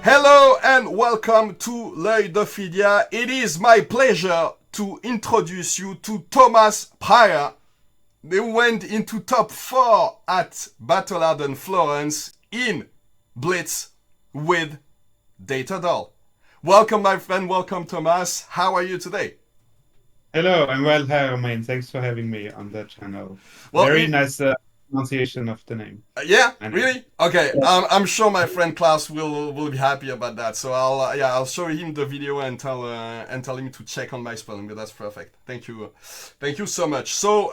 Hello and welcome to L'Oeil It is my pleasure to introduce you to Thomas Pryor. They went into top 4 at Battle Florence in Blitz with Datadol. Welcome, my friend. Welcome, Thomas. How are you today? Hello, I'm well. Hi, Romain. Thanks for having me on the channel. Well, Very nice pronunciation of the name. yeah, I know. really? Okay, Yeah. I'm sure my friend Klaus will be happy about that. So I'll show him the video and tell him to check on my spelling. But that's perfect. Thank you so much. So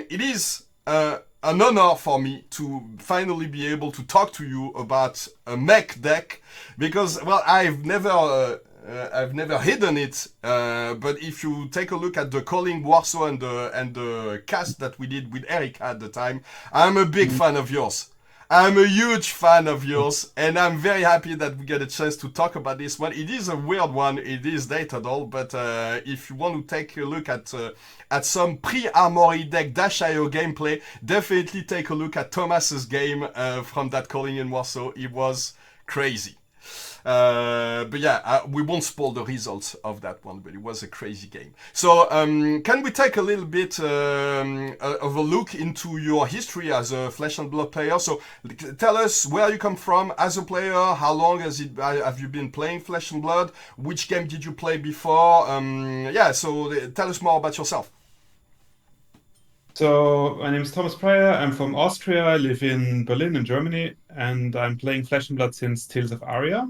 it is an honor for me to finally be able to talk to you about a mech deck because well I've never hidden it, but if you take a look at the calling Warsaw and the cast that we did with Eric at the time, I'm a big fan of yours. I'm a huge fan of yours, and I'm very happy that we get a chance to talk about this one. It is a weird one, it is Datadol, but if you want to take a look at some pre-Armory deck Dash.io gameplay, definitely take a look at Thomas's game from that calling in Warsaw. It was crazy. But yeah, we won't spoil the results of that one, but it was a crazy game. So, can we take a little bit of a look into your history as a Flesh and Blood player? So, tell us where you come from as a player. How long have you been playing Flesh and Blood? Which game did you play before? Yeah, so tell us more about yourself. So my name is Thomas Pryor. I'm from Austria. I live in Berlin, in Germany, and I'm playing Flesh and Blood since Tales of Aria.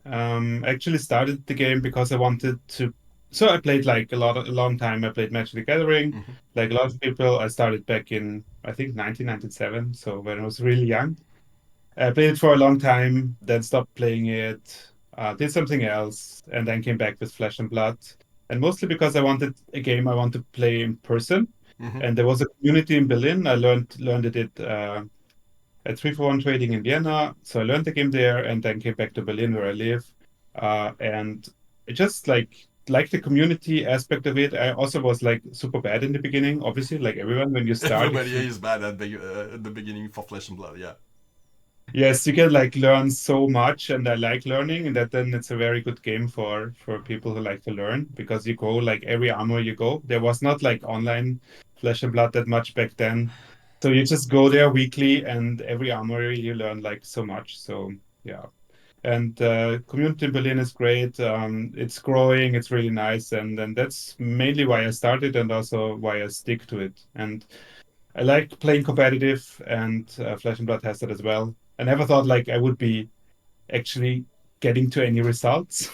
I actually started the game because I wanted to. So I played like a long time. I played Magic the Gathering, Mm-hmm. like a lot of people. I started back in I think 1997, so when I was really young. I played it for a long time, then stopped playing it, did something else, and then came back with Flesh and Blood. And mostly because I wanted a game I want to play in person. Mm-hmm. And there was a community in Berlin. I learned it at 341 Trading in Vienna. So I learned the game there and then came back to Berlin where I live. And I just like the community aspect of it. I also was like super bad in the beginning, obviously, like everyone when you start. Everybody is bad at the beginning for Flesh and Blood. Yeah. Yes, you can like learn so much, and I like learning, and that then it's a very good game for people who like to learn because you go like every armor you go. There was not like online Flesh and Blood that much back then, so you just go there weekly, and every armory you learn like so much. So yeah, and community in Berlin is great. It's growing, it's really nice, and that's mainly why I started, and also why I stick to it. And I like playing competitive, and Flesh and Blood has that as well. I never thought like I would be actually getting to any results.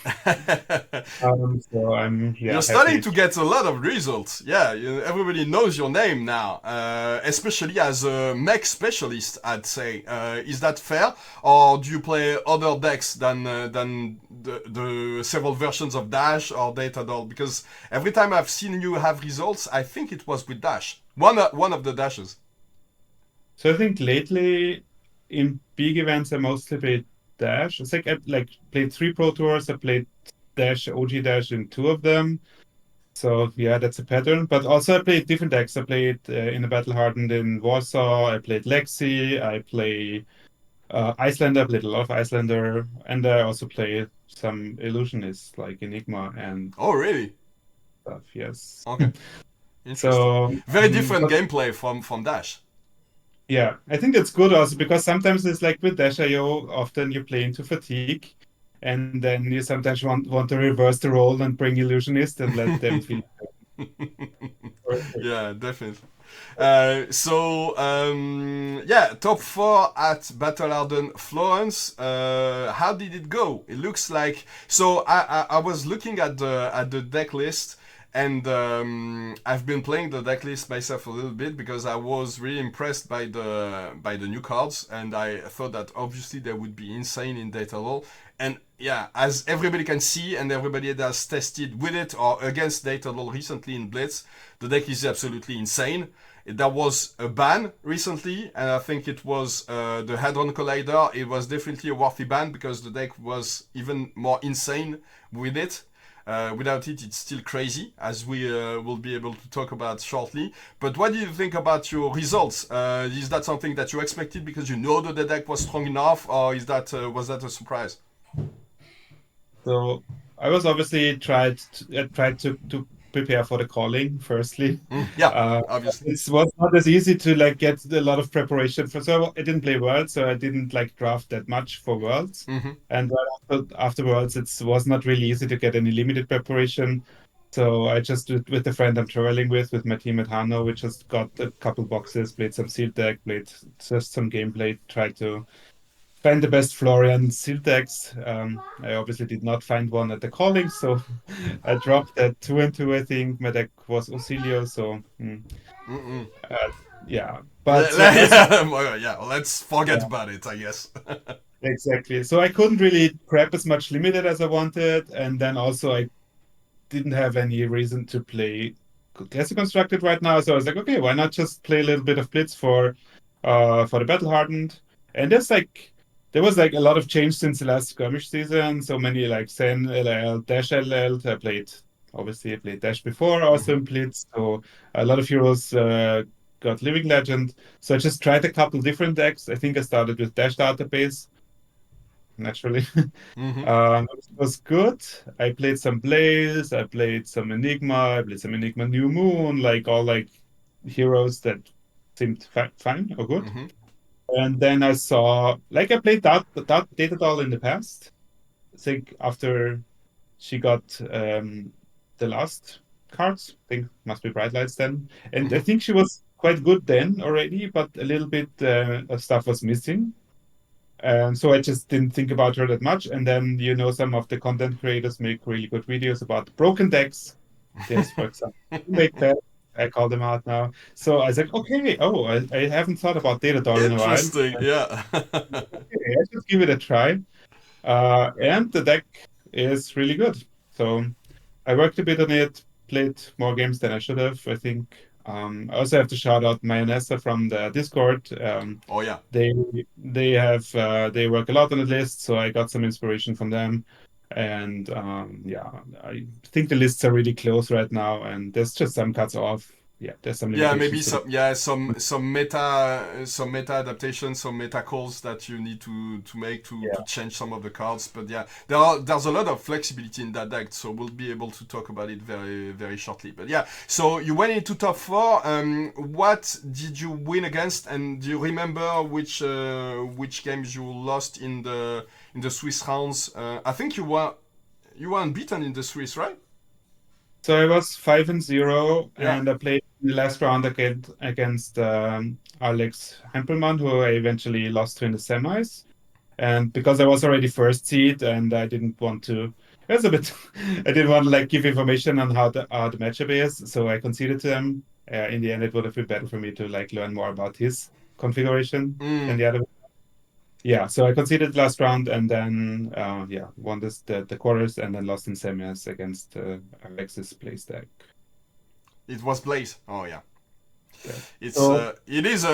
So I'm You're starting happy. to get a lot of results. Yeah, everybody knows your name now, especially as a mech specialist, I'd say. Is that fair? Or do you play other decks than the several versions of Dash or Datadol? Because every time I've seen you have results, I think it was with Dash. One of the Dashes. So I think lately in big events I mostly played Dash. It's like I like played 3 Pro Tours. I played Dash, OG Dash in 2 of them. So yeah, that's a pattern. But also I played different decks. I played in the Battle Hardened in Warsaw. I played Lexi. I play Icelander. I played a lot of Icelander, and I also play some Illusionists like Enigma and Oh, really? stuff. Yes. Okay, interesting. So, Very different but gameplay from Dash. yeah, I think that's good also because sometimes it's like with Dash.io, often you play into fatigue, and then you sometimes want to reverse the role and bring Illusionist and let them feel perfect. Yeah, definitely. Yeah, top 4 at Battle Florence. How did it go? It looks like so. I was looking at the deck list, and I've been playing the deck list myself a little bit because I was really impressed by the new cards, and I thought that obviously they would be insane in data roll. And yeah, as everybody can see, and everybody that has tested with it or against data roll recently in Blitz, the deck is absolutely insane. There was a ban recently, and I think it was the Hadron Collider. It was definitely a worthy ban because the deck was even more insane with it. Without it, it's still crazy, as we will be able to talk about shortly. But what do you think about your results? Is that something that you expected because you know that the deck was strong enough, or is that was that a surprise? So I was obviously tried to prepare for the calling firstly. Yeah, Uh, obviously. it was not as easy to like get a lot of preparation for. So I didn't play Worlds, so I didn't like draft that much for Worlds. Mm-hmm. And right after Worlds, it was not really easy to get any limited preparation. So I just with the friend I'm traveling with my team at Hanno, we just got a couple boxes, played some Seal Deck, played just some gameplay, tried to find the best Florian seal decks. I obviously did not find one at the calling, so I dropped at 2 and 2. I think my deck was Auxilio, so Mm-mm. uh, yeah. But as Yeah, let's forget yeah, about it, I guess. exactly. So I couldn't really prep as much limited as I wanted, and then also I didn't have any reason to play classic constructed right now. So I was like, okay, why not just play a little bit of Blitz for the battle hardened? And there was like a lot of change since the last skirmish season. So many like Zen LL, Dash LL. I played Dash before, also Mm-hmm. in Blitz. So a lot of heroes got Living Legend. So I just tried a couple different decks. I think I started with Dash database naturally. Mm-hmm. It was good. I played some Blaze, I played some Enigma, I played some Enigma New Moon, like all like heroes that seemed fine or good. Mm-hmm. And then I saw like I played that Data Doll in the past. I think after she got the last cards, I think must be Bright Lights then. And I Mm-hmm. think she was quite good then already, but a little bit of stuff was missing. So I just didn't think about her that much. And then, some of the content creators make really good videos about broken decks. There's, for example, make that. I call them out now. So I was like, okay, I haven't thought about Data Doll in a while. Interesting, yeah. Okay, I should give it a try. And the deck is really good. So I worked a bit on it, played more games than I should have, I think. I also have to shout out Mayonesa from the Discord. Oh, yeah. They they work a lot on the list, so I got some inspiration from them. And yeah, I think the lists are really close right now, and there's just some cuts off. Yeah, there's some Yeah, maybe limitations to the. some meta adaptations, some meta calls that you need to make to Yeah. change some of the cards. But yeah, there's a lot of flexibility in that deck, so we'll be able to talk about it very shortly. But yeah, so you went into top four. What did you win against, and do you remember which games you lost in the Swiss rounds? I think you were unbeaten in the Swiss, right? So I was 5-0, Yeah. and I played the last round against Alex Hempelmann, who I eventually lost to in the semis. And because I was already first seed, and I didn't want to, it was a bit, I didn't want to like give information on how the matchup is, so I conceded to him. In the end, it would have been better for me to like learn more about his configuration than Mm. the other. Yeah, so I conceded last round, and then yeah, won the quarters, and then lost in semis against Alexis plays deck. It was Blaze. Oh yeah. Yeah. It's So it is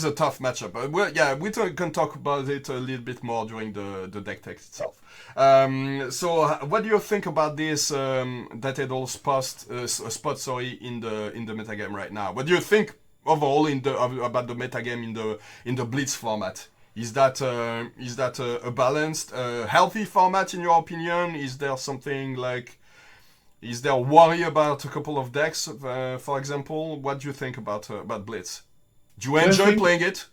a tough matchup. Yeah, can talk about it a little bit more during the deck text itself. So what do you think about this Datadol spot? Sorry, in the metagame right now. What do you think overall about the metagame in the Blitz format? Is that a balanced, healthy format in your opinion? Is there something like is there worry about a couple of decks, for example? What do you think about Blitz? Do you I enjoy think, playing it?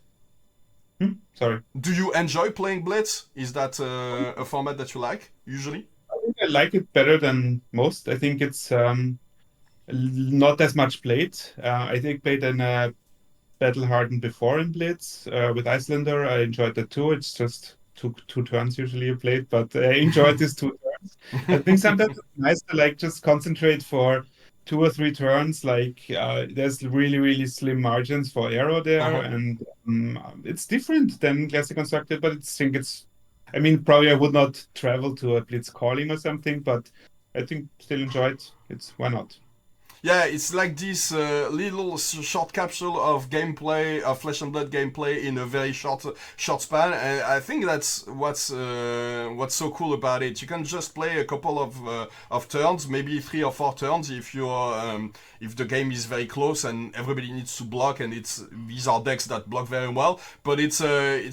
sorry, Do you enjoy playing Blitz? Is that a format that you like usually? I think I like it better than most. I think it's not as much played. I think played in Battle Hardened before in Blitz with Icelander. I enjoyed that too. It's just two turns usually you played, but I enjoyed these 2 turns. I think sometimes it's nice to like just concentrate for 2 or 3 turns. Like there's really slim margins for arrow there, Uh-huh. and it's different than classic constructed. But I think it's. I mean, probably I would not travel to a Blitz calling or something, but I think still enjoy it. It's why not? Yeah, it's like this little short capsule of gameplay, of Flesh and Blood gameplay in a very short span, and I think that's what's so cool about it. You can just play a couple of turns, maybe 3 or 4 turns, if the game is very close and everybody needs to block, and these are decks that block very well, but it's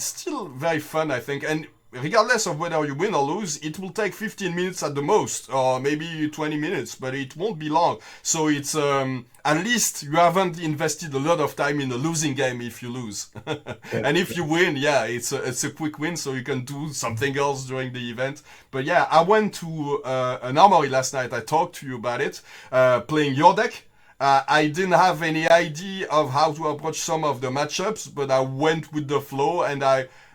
still very fun, I think, and regardless of whether you win or lose, it will take 15 minutes at the most, or maybe 20 minutes, but it won't be long. So it's at least you haven't invested a lot of time in a losing game if you lose. And if you win, yeah, it's a quick win, so you can do something else during the event. But yeah, I went to an armory last night. I talked to you about it, playing your deck. I didn't have any idea of how to approach some of the matchups, but I went with the flow, and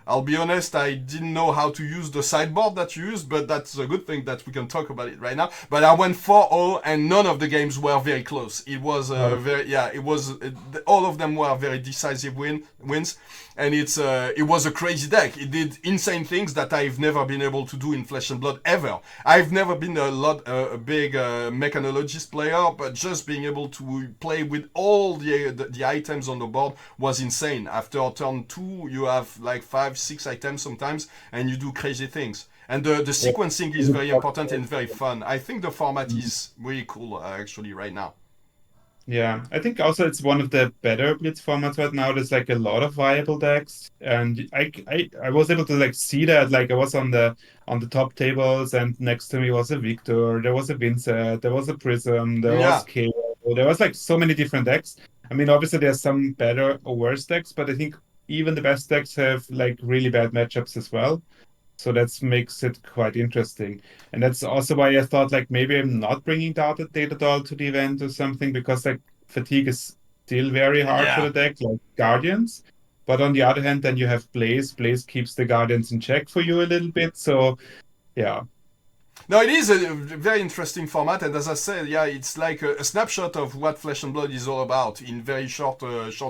I'll be honest, I didn't know how to use the sideboard that you used, but that's a good thing that we can talk about it right now. But I went 4-0, and none of the games were very close. It was all of them were very decisive wins, and it was a crazy deck. It did insane things that I've never been able to do in Flesh and Blood ever. I've never been a big mechanologist player, but just being able to play with all the items on the board was insane. After turn 2, you have like 5-6 items sometimes, and you do crazy things. And the sequencing is very important and very fun. I think the format is really cool actually right now. Yeah, I think also it's one of the better Blitz formats right now. There's like a lot of viable decks, and I was able to like see that. Like I was on the top tables, and next to me was a Victor, there was a Vincent, there was a Prism, there was K. There was like so many different decks. I mean, obviously there's some better or worse decks, but I think even the best decks have like really bad matchups as well. So that makes it quite interesting. And that's also why I thought like maybe I'm not bringing Data Doll to the event or something, because like fatigue is still very hard for the deck, like Guardians. But on the other hand, then you have Blaze. Blaze keeps the Guardians in check for you a little bit. So yeah. No, it is a very interesting format, and as I said, yeah, it's like a snapshot of what Flesh and Blood is all about in very short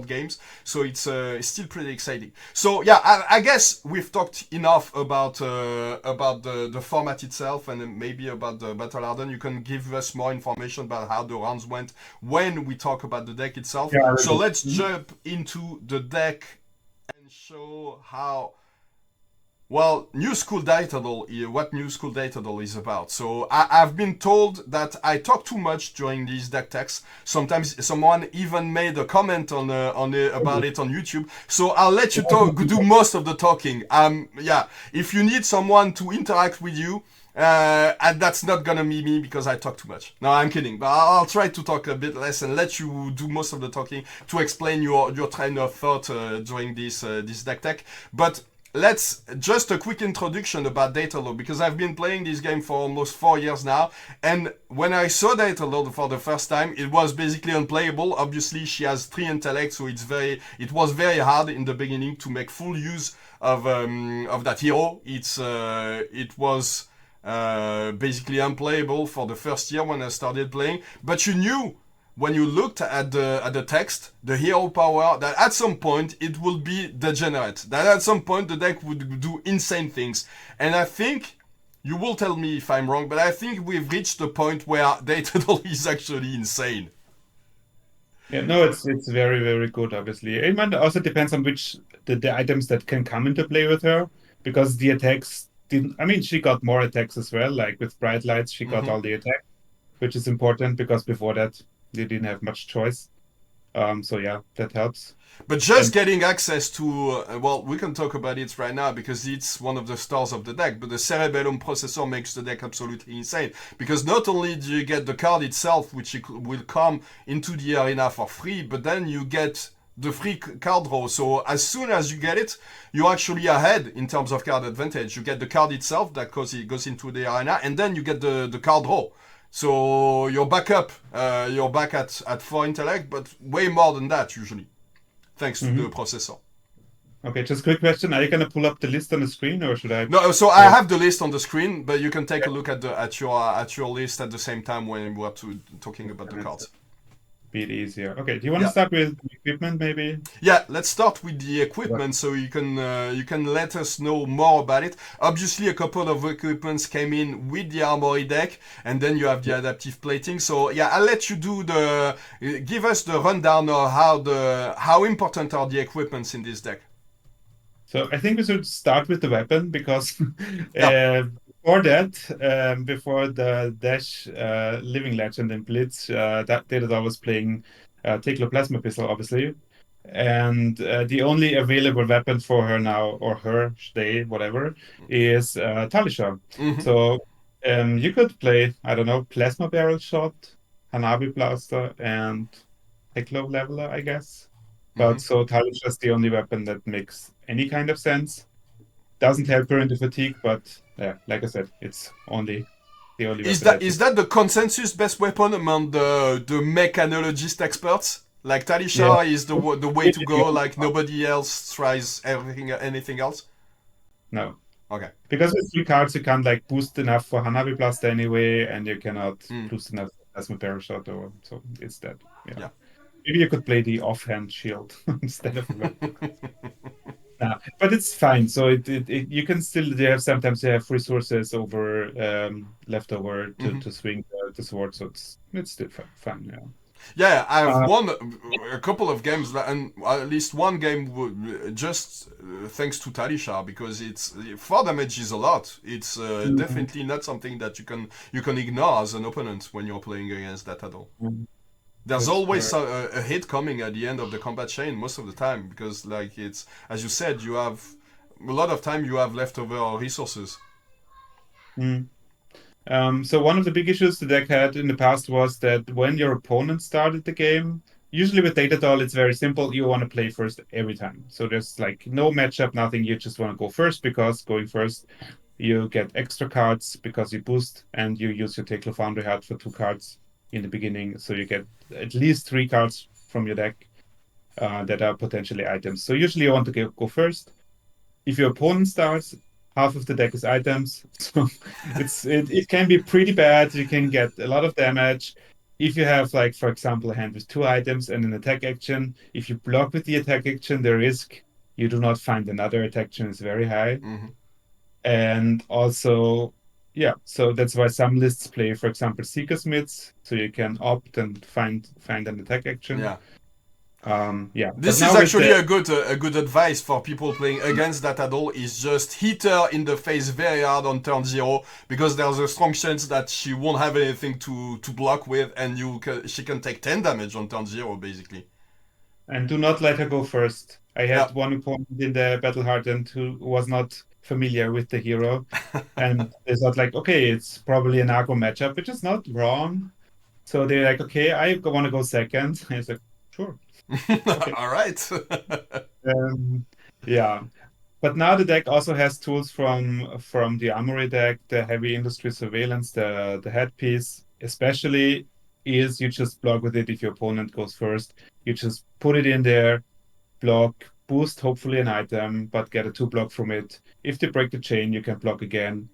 games. So it's still pretty exciting. So yeah, I guess we've talked enough about the format itself, and maybe about the Battle Harden. You can give us more information about how the rounds went when we talk about the deck itself. Yeah, so let's jump into the deck and show how. Well, New School Datadol, what New School Datadol is about. So I've been told that I talk too much during these deck techs. Sometimes someone even made a comment about it on YouTube. So I'll let you do most of the talking. Yeah, if you need someone to interact with you, and that's not gonna be me because I talk too much. No, I'm kidding. But I'll try to talk a bit less and let you do most of the talking to explain your train of thought during this deck tech. But let's just a quick introduction about Datadol, because I've been playing this game for almost 4 years now, and when I saw Datadol for the first time, it was basically unplayable. Obviously, she has 3 intellect, so it was very hard in the beginning to make full use of that hero. It was basically unplayable for the first year when I started playing, but you knew when you looked at the text, the hero power, that at some point it will be degenerate. That at some point the deck would do insane things. And I think, you will tell me if I'm wrong, but I think we've reached the point where Datadol is actually insane. Yeah, no, it's very, very good, obviously. It might also depends on which the items that can come into play with her, because the attacks didn't. I mean, she got more attacks as well, like with Bright Lights, she got all the attacks, which is important because before that, they didn't have much choice. So yeah, that helps. But just getting access to, well, we can talk about it right now because it's one of the stars of the deck, but the Cerebellum processor makes the deck absolutely insane. Because not only do you get the card itself, which will come into the arena for free, but then you get the free card draw. So as soon as you get it, you're actually ahead in terms of card advantage. You get the card itself that goes into the arena, and then you get the card draw. So you're back up, you're back at 4 intellect, but way more than that usually, thanks to the processor. Okay, just a quick question. Are you going to pull up the list on the screen, or should I? No, so I have the list on the screen, but you can take a look at your list at the same time when we're talking about the cards. Bit easier. Okay, do you want to start with equipment maybe? Yeah, let's start with the equipment so you can let us know more about it. Obviously, a couple of equipments came in with the armory deck, and then you have the adaptive plating. So yeah, I'll let you give us the rundown of how important are the equipments in this deck. So I think we should start with the weapon, because before that, before the Dash Living Legend in Blitz, that Datadol was playing Plasma Pistol, obviously. and the only available weapon for her now, or her, they, whatever, is Talisha. Mm-hmm. So you could play, I don't know, Plasma Barrel Shot, Hanabi Blaster, and Heklo Leveler, I guess. Mm-hmm. But so Talisha is the only weapon that makes any kind of sense. Doesn't help her in the fatigue, but yeah, like I said, it's only the only Is weapon that that is makes. that the consensus best weapon among the mechanologist experts? Like Yeah, Talisha is the way to go. Like nobody else tries anything else. no. Okay. Because with 3 cards, you can't like boost enough for Hanabi Blaster anyway, and you cannot Mm, boost enough for Plasma Parashot, or so it's that. Yeah. yeah. Maybe you could play the offhand shield instead of a weapon. Nah, but it's fine. So you can still they have sometimes they have resources over left over Hmm. to swing the sword, so it's still fun. Yeah. Yeah, I've Uh, won a couple of games, and at least one game just thanks to Talisha, because it's 4 damage is a lot. It's mm, definitely not something that you can ignore as an opponent when you're playing against that at all. mm, There's that's always correct. a hit coming at the end of the combat chain most of the time, because like it's, as you said, you have a lot of time, you have leftover resources. Mm. So one of the big issues the deck had in the past was that when your opponent started the game, usually with Data Doll, it's very simple. You want to play first every time. So there's like no matchup, nothing. You just want to go first because going first, you get extra cards because you boost and you use your Teklo Foundry Heart for 2 cards in the beginning. So you get at least 3 cards from your deck that are potentially items. So usually you want to go first. If your opponent starts, half of the deck is items. So it can be pretty bad. You can get a lot of damage. If you have, like, for example, a hand with 2 items and an attack action, if you block with the attack action, the risk you do not find another attack action is very high. Hmm. And also, yeah, so that's why some lists play, for example, Seeker Smiths, so you can opt and find an attack action. Yeah. Yeah, but This is now with actually the a good advice for people playing against that at all, is just hit her in the face very hard on turn 0, because there's a strong chance that she won't have anything to block with, and she can take 10 damage on turn 0 basically. And do not let her go first. I Yeah. had one opponent in the Battle Hardened who was not familiar with the hero, and they thought like, okay, it's probably an aggro matchup, which is not wrong. So they're like, okay, I want to go second. I was like, sure, okay. All right. Um, yeah, but now the deck also has tools from the Armory deck, the Heavy Industry Surveillance, the headpiece. Especially is you just block with it if your opponent goes first. You just put it in there, block, boost hopefully an item, but get a 2 block from it. If they break the chain, you can block again,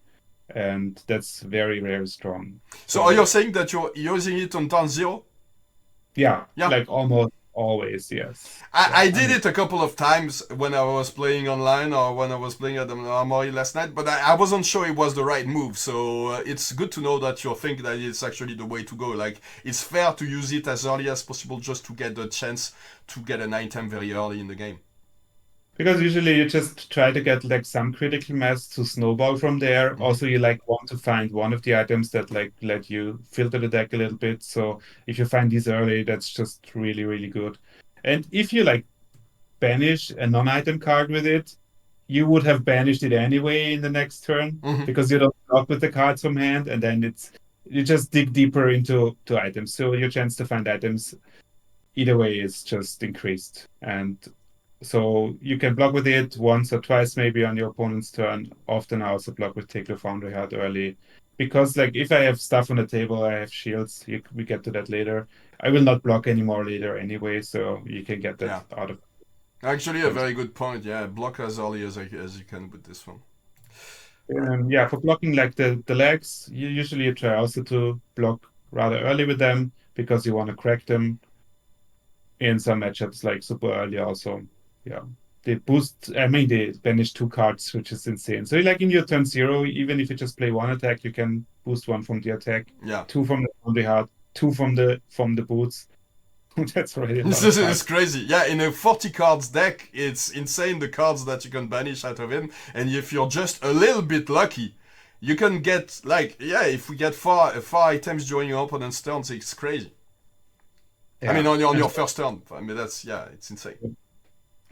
and that's very, very strong. So are you So saying that you're using it on turn 0? yeah, Yeah. like almost always, yes. I Yeah, I did mean, it a couple of times when I was playing online, or when I was playing at the Armory last night, but I wasn't sure it was the right move. So it's good to know that you think that it's actually the way to go. Like, it's fair to use it as early as possible, just to get the chance to get an item very early in the game. because usually you just try to get like some critical mass to snowball from there. Hmm. Also, you like want to find one of the items that like let you filter the deck a little bit. So if you find these early, that's just really, really good. And if you like banish a non-item card with it, you would have banished it anyway in the next turn Hmm. because you don't block with the cards from hand, and then you just dig deeper into items. So your chance to find items either way is just increased. And so you can block with it once or twice maybe on your opponent's turn. Often I also block with Take the Foundry Heart early. Because like if I have stuff on the table, I have shields. We get to that later. I will not block anymore later anyway, so you can get that Yeah. out of Actually, a turns. very good point. Yeah, block as early as you can with this one. Right. Yeah, for blocking like the legs, you usually try also to block rather early with them because you want to crack them in some matchups like super early also. Yeah. They boost, I mean, they banish 2 cards, which is insane. So like in your turn 0, even if you just play one attack, you can boost one from the attack, Yeah. two from the heart, two from the boots. That's already a lot This of is cards. crazy. Yeah, in a 40 cards deck, it's insane the cards that you can banish out of him. And if you're just a little bit lucky, you can get, like, yeah, if we get four items during your opponent's turns, it's crazy. I mean, Yeah. on your And first turn. I mean, that's, yeah, it's insane.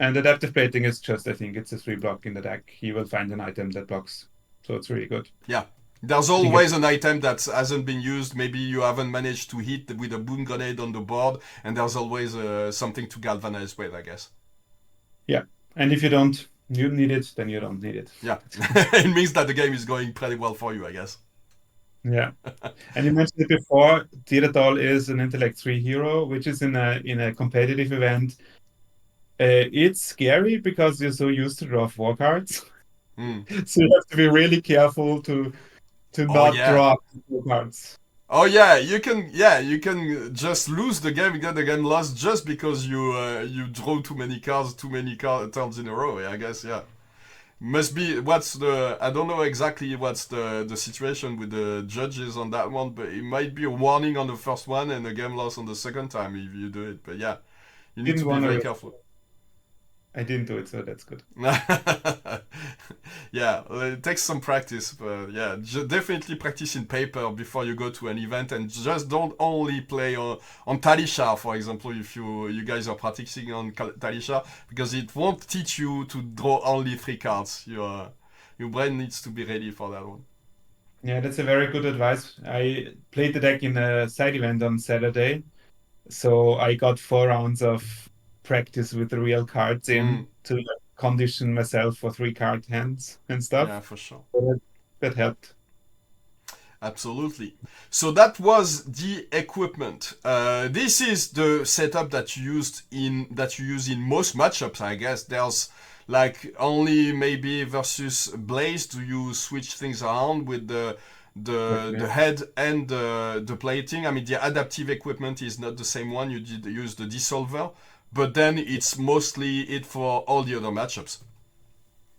And adaptive plating is just, I think it's a 3 block in the deck. You will find an item that blocks. So it's really good. Yeah. There's I think always an item that hasn't been used. Maybe you haven't managed to hit with a boom grenade on the board, and there's always something to galvanize with, I guess. yeah. And if you need it, then you don't need it. Yeah. It means that the game is going pretty well for you, I guess. Yeah. And you mentioned it before, Diradol is an Intellect 3 hero, which is in a competitive event. It's scary because you're so used to draw 4 cards. Mm. So you have to be really careful to Oh not yeah. draw 4 cards. Oh yeah, you can just lose the game, get the game lost just because you draw too many cards, turns in a row. Yeah, I guess yeah. Must be what's the I don't know exactly what's the situation with the judges on that one, but it might be a warning on the first one and a game loss on the second time if you do it. But yeah, you need Didn't to be want very to. careful. I didn't do it, so that's good. Yeah, it takes some practice, but yeah, definitely practice in paper before you go to an event, and just don't only play on Talisha, for example, if you guys are practicing on Talisha, because it won't teach you to draw only 3 cards. Your brain needs to be ready for that one. Yeah, that's a very good advice. I played the deck in a side event on Saturday, so I got 4 rounds of practice with the real cards Mm, in to like, condition myself for 3 card hands and stuff. yeah, for sure. So that helped. Absolutely. So that was the equipment. This is the setup that you use in most matchups, I guess. There's like only maybe versus Blaze do you switch things around with the Exactly. head and the plating. I mean, the adaptive equipment is not the same one. You did use the dissolver, but then it's mostly it for all the other matchups.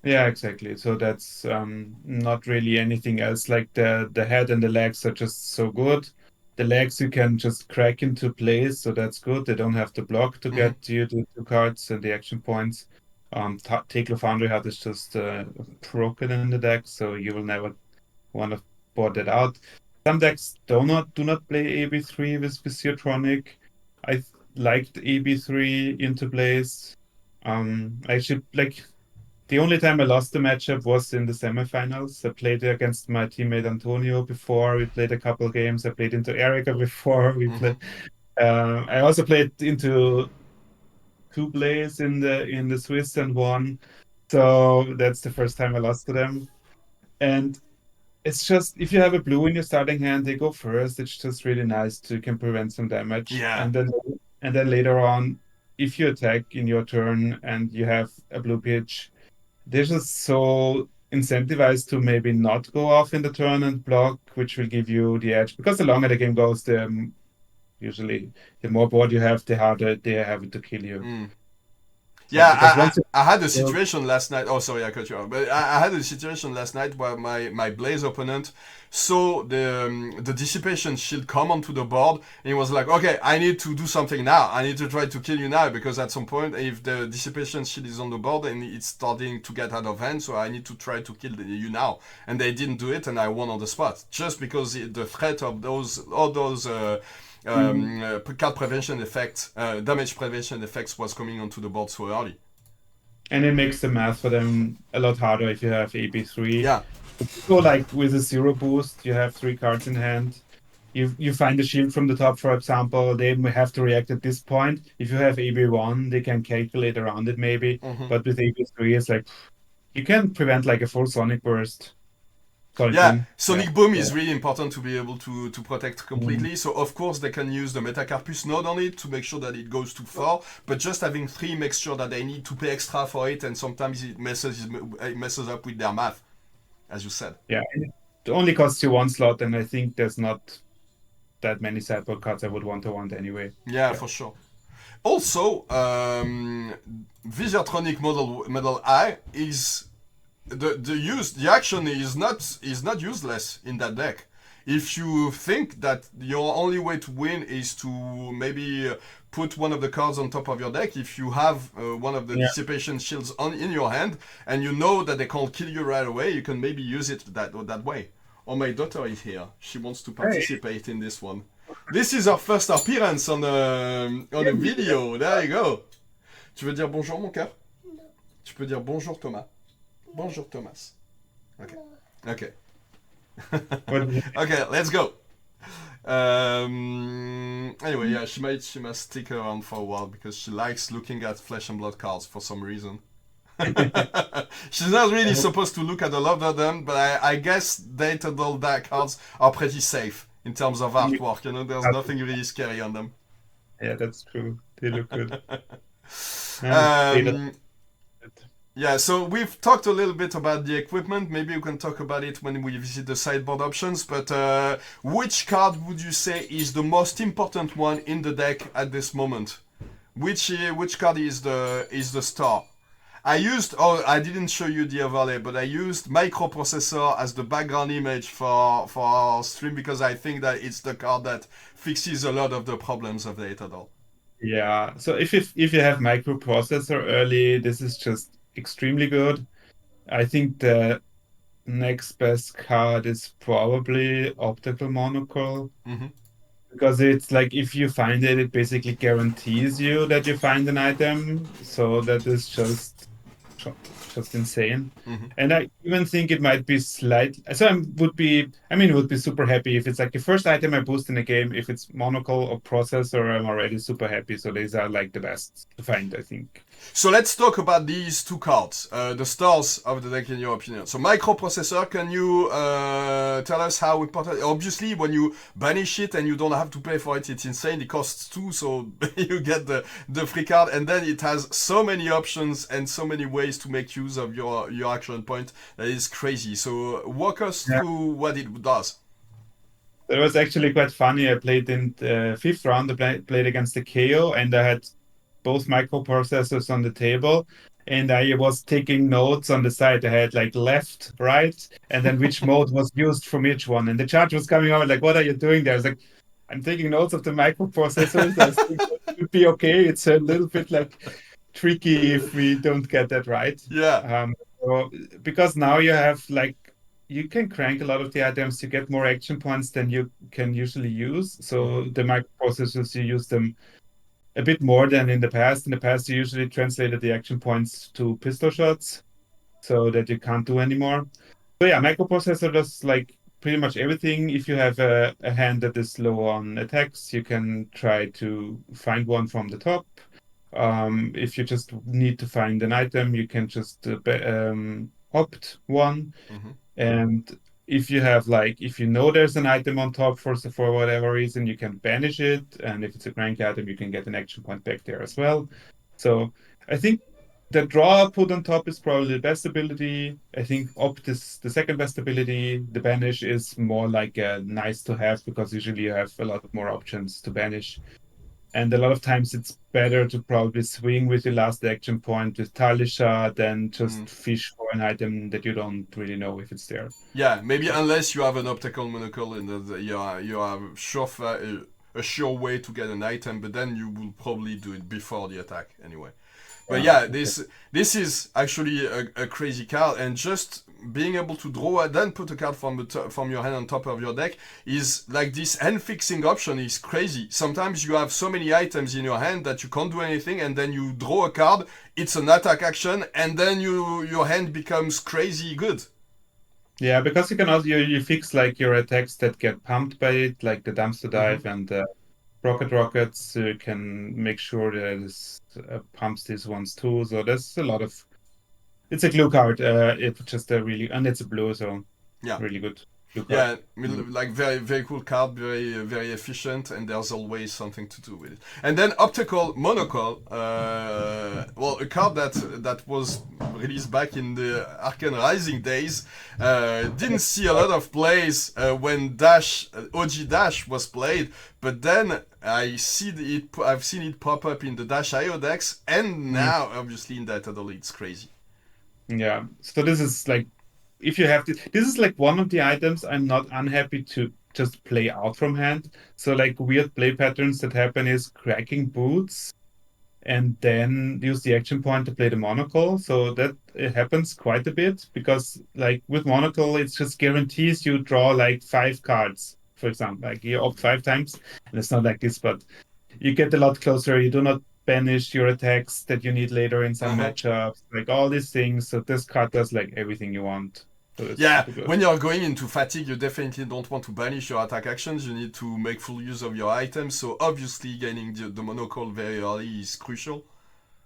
Yeah, exactly. So that's not really anything else. Like the head and the legs are just so good. The legs you can just crack into place, so that's good. They don't have to block to Hmm. get you the 2 cards and the action points. Take Foundry Heart is just broken in the deck, so you will never want to board that out. Some decks do not play AB3 with Physiotronic. I liked AB3 into plays. Actually, like the only time I lost the matchup was in the semifinals. I played against my teammate Antonio before. We played a couple games. I played into Erica before. We Hmm. played. I also played into two plays in the Swiss and won. So that's the first time I lost to them. And it's just if you have a blue in your starting hand, they go first. It's just really nice to can prevent some damage. Yeah. And then later on, if you attack in your turn and you have a blue pitch, they're just so incentivized to maybe not go off in the turn and block, which will give you the edge. Because the longer the game goes, usually the more board you have, the harder they have it to kill you. Mm. So Yeah, because once you I had a well, situation last night. Oh, sorry, I cut you off. But I had a situation last night where my Blaze opponent saw the Dissipation Shield come onto the board, and he was like, okay, I need to do something now. I need to try to kill you now, because at some point, if the Dissipation Shield is on the board and it's starting to get out of hand, so I need to try to kill you now. And they didn't do it, and I won on the spot. Just because the threat of all those mm, card prevention effects, damage prevention effects was coming onto the board so early. and it makes the math for them a lot harder if you have AB3. Yeah. So like with a 0 boost, you have 3 cards in hand. You find the shield from the top, for example, they may have to react at this point. If you have AB1, they can calculate around it maybe. Hmm. But with AB3, it's like you can prevent like a full Sonic Burst. Sonic Yeah, Boom. Yeah. Sonic Boom Yeah. is really important to be able to protect Mm. completely. So of course they can use the Metacarpus node on it to make sure that it goes too far. But just having 3 makes sure that they need to pay extra for it, and sometimes it messes up with their math, as you said. Yeah. And it only costs you 1 slot, and I think there's not that many sideboard cards I would want anyway. Yeah, Yeah. for sure. Also, Visiotronic model I is the action is not useless in that deck. If you think that your only way to win is to maybe put one of the cards on top of your deck, if you have one of the Yeah. dissipation shields on in your hand and you know that they can't kill you right away, you can maybe use it that way. Oh, my daughter is here. She wants to Hey. participate in this one. This is her first appearance on a video. There you go. Tu veux dire bonjour, mon cœur? Tu peux dire bonjour Thomas. Bonjour Thomas. Okay. Okay. What? Okay, let's go. Anyway, yeah, she must stick around for a while because she likes looking at Flesh and Blood cards for some reason. She's not really supposed to look at a lot of them, but I guess Datadol deck cards are pretty safe in terms of artwork. You know, there's nothing really scary on them. Yeah, that's true. They look good. Um, yeah, so we've talked a little bit about the equipment. Maybe we can talk about it when we visit the sideboard options. But which card would you say is the most important one in the deck at this moment? Which card is the star? I didn't show you the overlay, but I used microprocessor as the background image for our stream because I think that it's the card that fixes a lot of the problems of Datadol. Yeah. So if you have microprocessor early, this is just extremely good. I think the next best card is probably optical monocle Mm-hmm. because it's like if you find it, it basically guarantees you that you find an item. So that is just insane. Mm-hmm. And I even think it might be slight. So would be super happy if it's like the first item I boost in a game. If it's monocle or processor, I'm already super happy. So these are like the best to find, I think. So let's talk about these two cards, the stars of the deck in your opinion. So microprocessor, can you tell us how important? Obviously, when you banish it and you don't have to pay for it, it's insane. It costs 2, so you get the free card, and then it has so many options and so many ways to make use of your action point. That is crazy. So walk us through what it does. That was actually quite funny. I played in the fifth round. Played against the KO, and I had both microprocessors on the table. And I was taking notes on the side. I had like left, right, and then which mode was used from each one. And the judge was coming over like, "What are you doing there?" I was like, "I'm taking notes of the microprocessors. I think it would be okay. It's a little bit like tricky if we don't get that right." Yeah. So, because now you have like you can crank a lot of the items. You get more action points than you can usually use. So the microprocessors, you use them a bit more than in the past. In the past, you usually translated the action points to pistol shots so that you can't do anymore. So yeah, microprocessor does like pretty much everything. If you have a hand that is low on attacks, you can try to find one from the top. If you just need to find an item, you can just opt one. Mm-hmm. And if you have like, if you know there's an item on top for whatever reason, you can banish it. And if it's a crank item, you can get an action point back there as well. So I think the draw put on top is probably the best ability. I think opt is the second best ability. The banish is more like a nice to have because usually you have a lot more options to banish. And a lot of times it's better to probably swing with your last action point with Talisha than just fish for an item that you don't really know if it's there. Yeah, maybe unless you have an optical monocle and you have a sure way to get an item, but then you will probably do it before the attack anyway. But yeah, this is actually a crazy card, and just being able to draw and then put a card from your hand on top of your deck is like this hand fixing option is crazy. Sometimes you have so many items in your hand that you can't do anything, and then you draw a card, it's an attack action, and then your hand becomes crazy good. Yeah, because you can also you fix like your attacks that get pumped by it, like the dumpster dive and rockets. So you can make sure that it pumps these ones too. So there's a lot of. It's a glue card. It's just a really and it's a blue, so Yeah. really good glue Yeah, card. like very cool card, very efficient, and there's always something to do with it. And then optical monocle, well, a card that was released back in the Arcane Rising days, didn't see a lot of plays when OG Dash was played, but then I've seen it pop up in the Dash IO decks, and now obviously in Datadol it's crazy. Yeah. So this is like if you have this is like one of the items I'm not unhappy to just play out from hand. So like weird play patterns that happen is cracking boots and then use the action point to play the monocle. So that it happens quite a bit because like with monocle, it just guarantees you draw like 5 cards, for example. Like you opt 5 times, and it's not like this, but you get a lot closer. You do not banish your attacks that you need later in some Uh-huh. matchups, like all these things. So this card does like everything you want. So it's Yeah, super good. when you're going into fatigue, you definitely don't want to banish your attack actions. You need to make full use of your items. So obviously, gaining the monocle very early is crucial.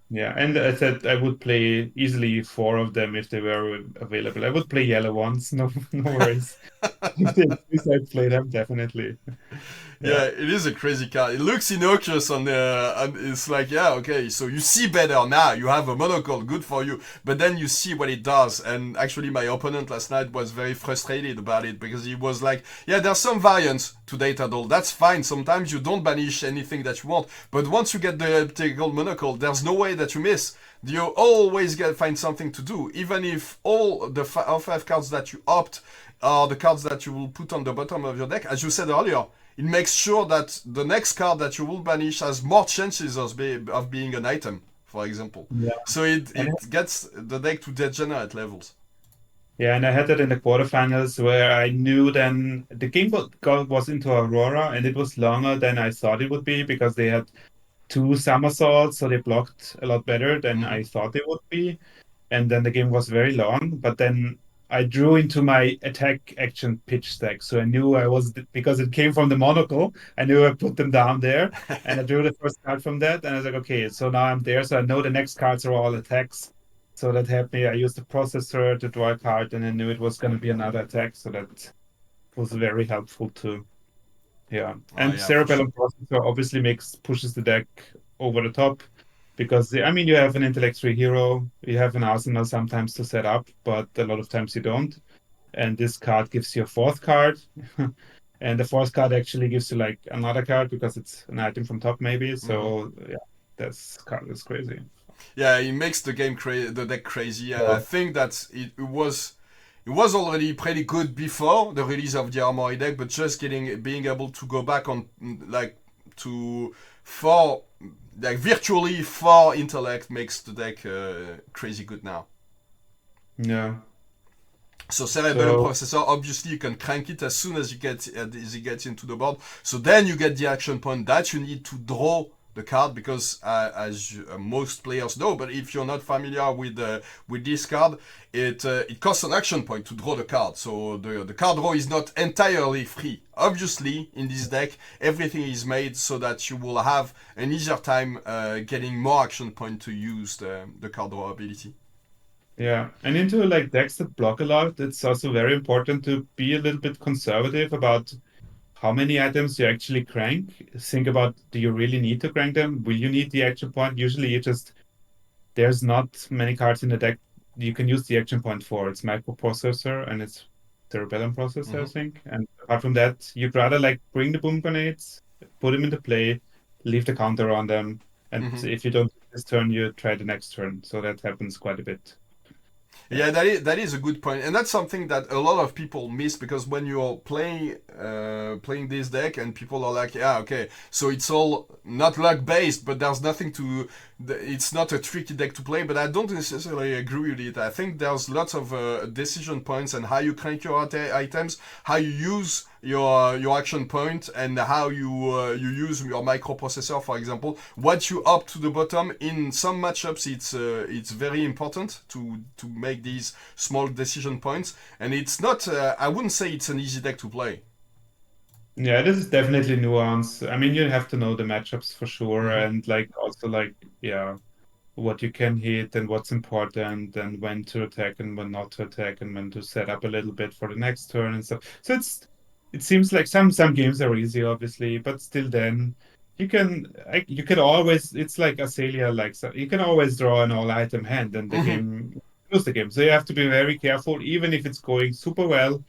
Yeah, and I said I would play easily four of them if they were available. I would play yellow ones, no, no worries. If they exist, I'd play them definitely. Yeah, Yeah, it is a crazy card. It looks innocuous on the, and it's like, yeah, okay, so you see better now. You have a monocle, good for you. But then you see what it does. And actually, my opponent last night was very frustrated about it because he was like, yeah, there's some variance to data doll. That's fine. Sometimes you don't banish anything that you want, but once you get the typical monocle, there's no way that you miss. You always get find something to do, even if all the all five cards that you opt are the cards that you will put on the bottom of your deck. As you said earlier, it makes sure that the next card that you will banish has more chances of being an item, for example. yeah. So it, And it gets the deck to degenerate levels. yeah, and I had that in the quarterfinals where I knew then the game was into Aurora and it was longer than I thought it would be because they had two somersaults, so they blocked a lot better than Mm-hmm. I thought they would be. And then the game was very long, but then I drew into my attack action pitch stack. So I knew I was, because it came from the monocle, I knew I put them down there and I drew the first card from that. And I was like, okay, so now I'm there. So I know the next cards are all attacks. So that helped me. I used the processor to draw a card and I knew it was going to be another attack. So that was very helpful too. Yeah, Oh and yeah, for sure. Cerebellum Processor obviously makes pushes the deck over the top because I mean you have an intellectual hero, you have an arsenal sometimes to set up, but a lot of times you don't. And this card gives you a fourth card, and the fourth card actually gives you like another card because it's an item from top maybe. Mm-hmm. So yeah, this card is crazy. Yeah, it makes the deck crazy, and I Yeah. think that it was already pretty good before the release of the Armory deck, but just being able to go back on like to four like virtually four intellect makes the deck crazy good now. Yeah. So Cerebellum So Processor, obviously you can crank it as it gets into the board. So then you get the action point that you need to draw the card because most players know, but if you're not familiar with this card, it costs an action point to draw the card. So the card draw is not entirely free. Obviously, in this deck, everything is made so that you will have an easier time getting more action point to use the card draw ability. yeah, and into like decks that block a lot, it's also very important to be a little bit conservative about how many items you actually crank. Think about, do you really need to crank them? Will you need the action point? Usually you just, there's not many cards in the deck you can use the action point for. It's microprocessor and it's cerebellum processor, I Mm-hmm. think. And apart from that, you'd rather like bring the boom grenades, put them into play, leave the counter on them. And Mm-hmm. if you don't this turn, you try the next turn. So that happens quite a bit. Yeah. Yeah, that is a good point, and that's something that a lot of people miss because when you're playing this deck, and people are like, yeah, okay, so it's all not luck based, but there's nothing to, it's not a tricky deck to play. But I don't necessarily agree with it. I think there's lots of decision points and how you crank your items, how you use your action point, and how you use your microprocessor, for example. What you up to the bottom in some matchups, it's very important to make these small decision points, and it's not. I wouldn't say it's an easy deck to play. Yeah, this is definitely nuance. I mean, you have to know the matchups for sure, Mm-hmm. and like also like yeah, what you can hit and what's important, and when to attack and when not to attack, and when to set up a little bit for the next turn and stuff. So it seems like some games are easy, obviously, but still, then you can always it's like Azalea, like so you can always draw an all item hand, and the Mm-hmm. game lose the game. So you have to be very careful, even if it's going super well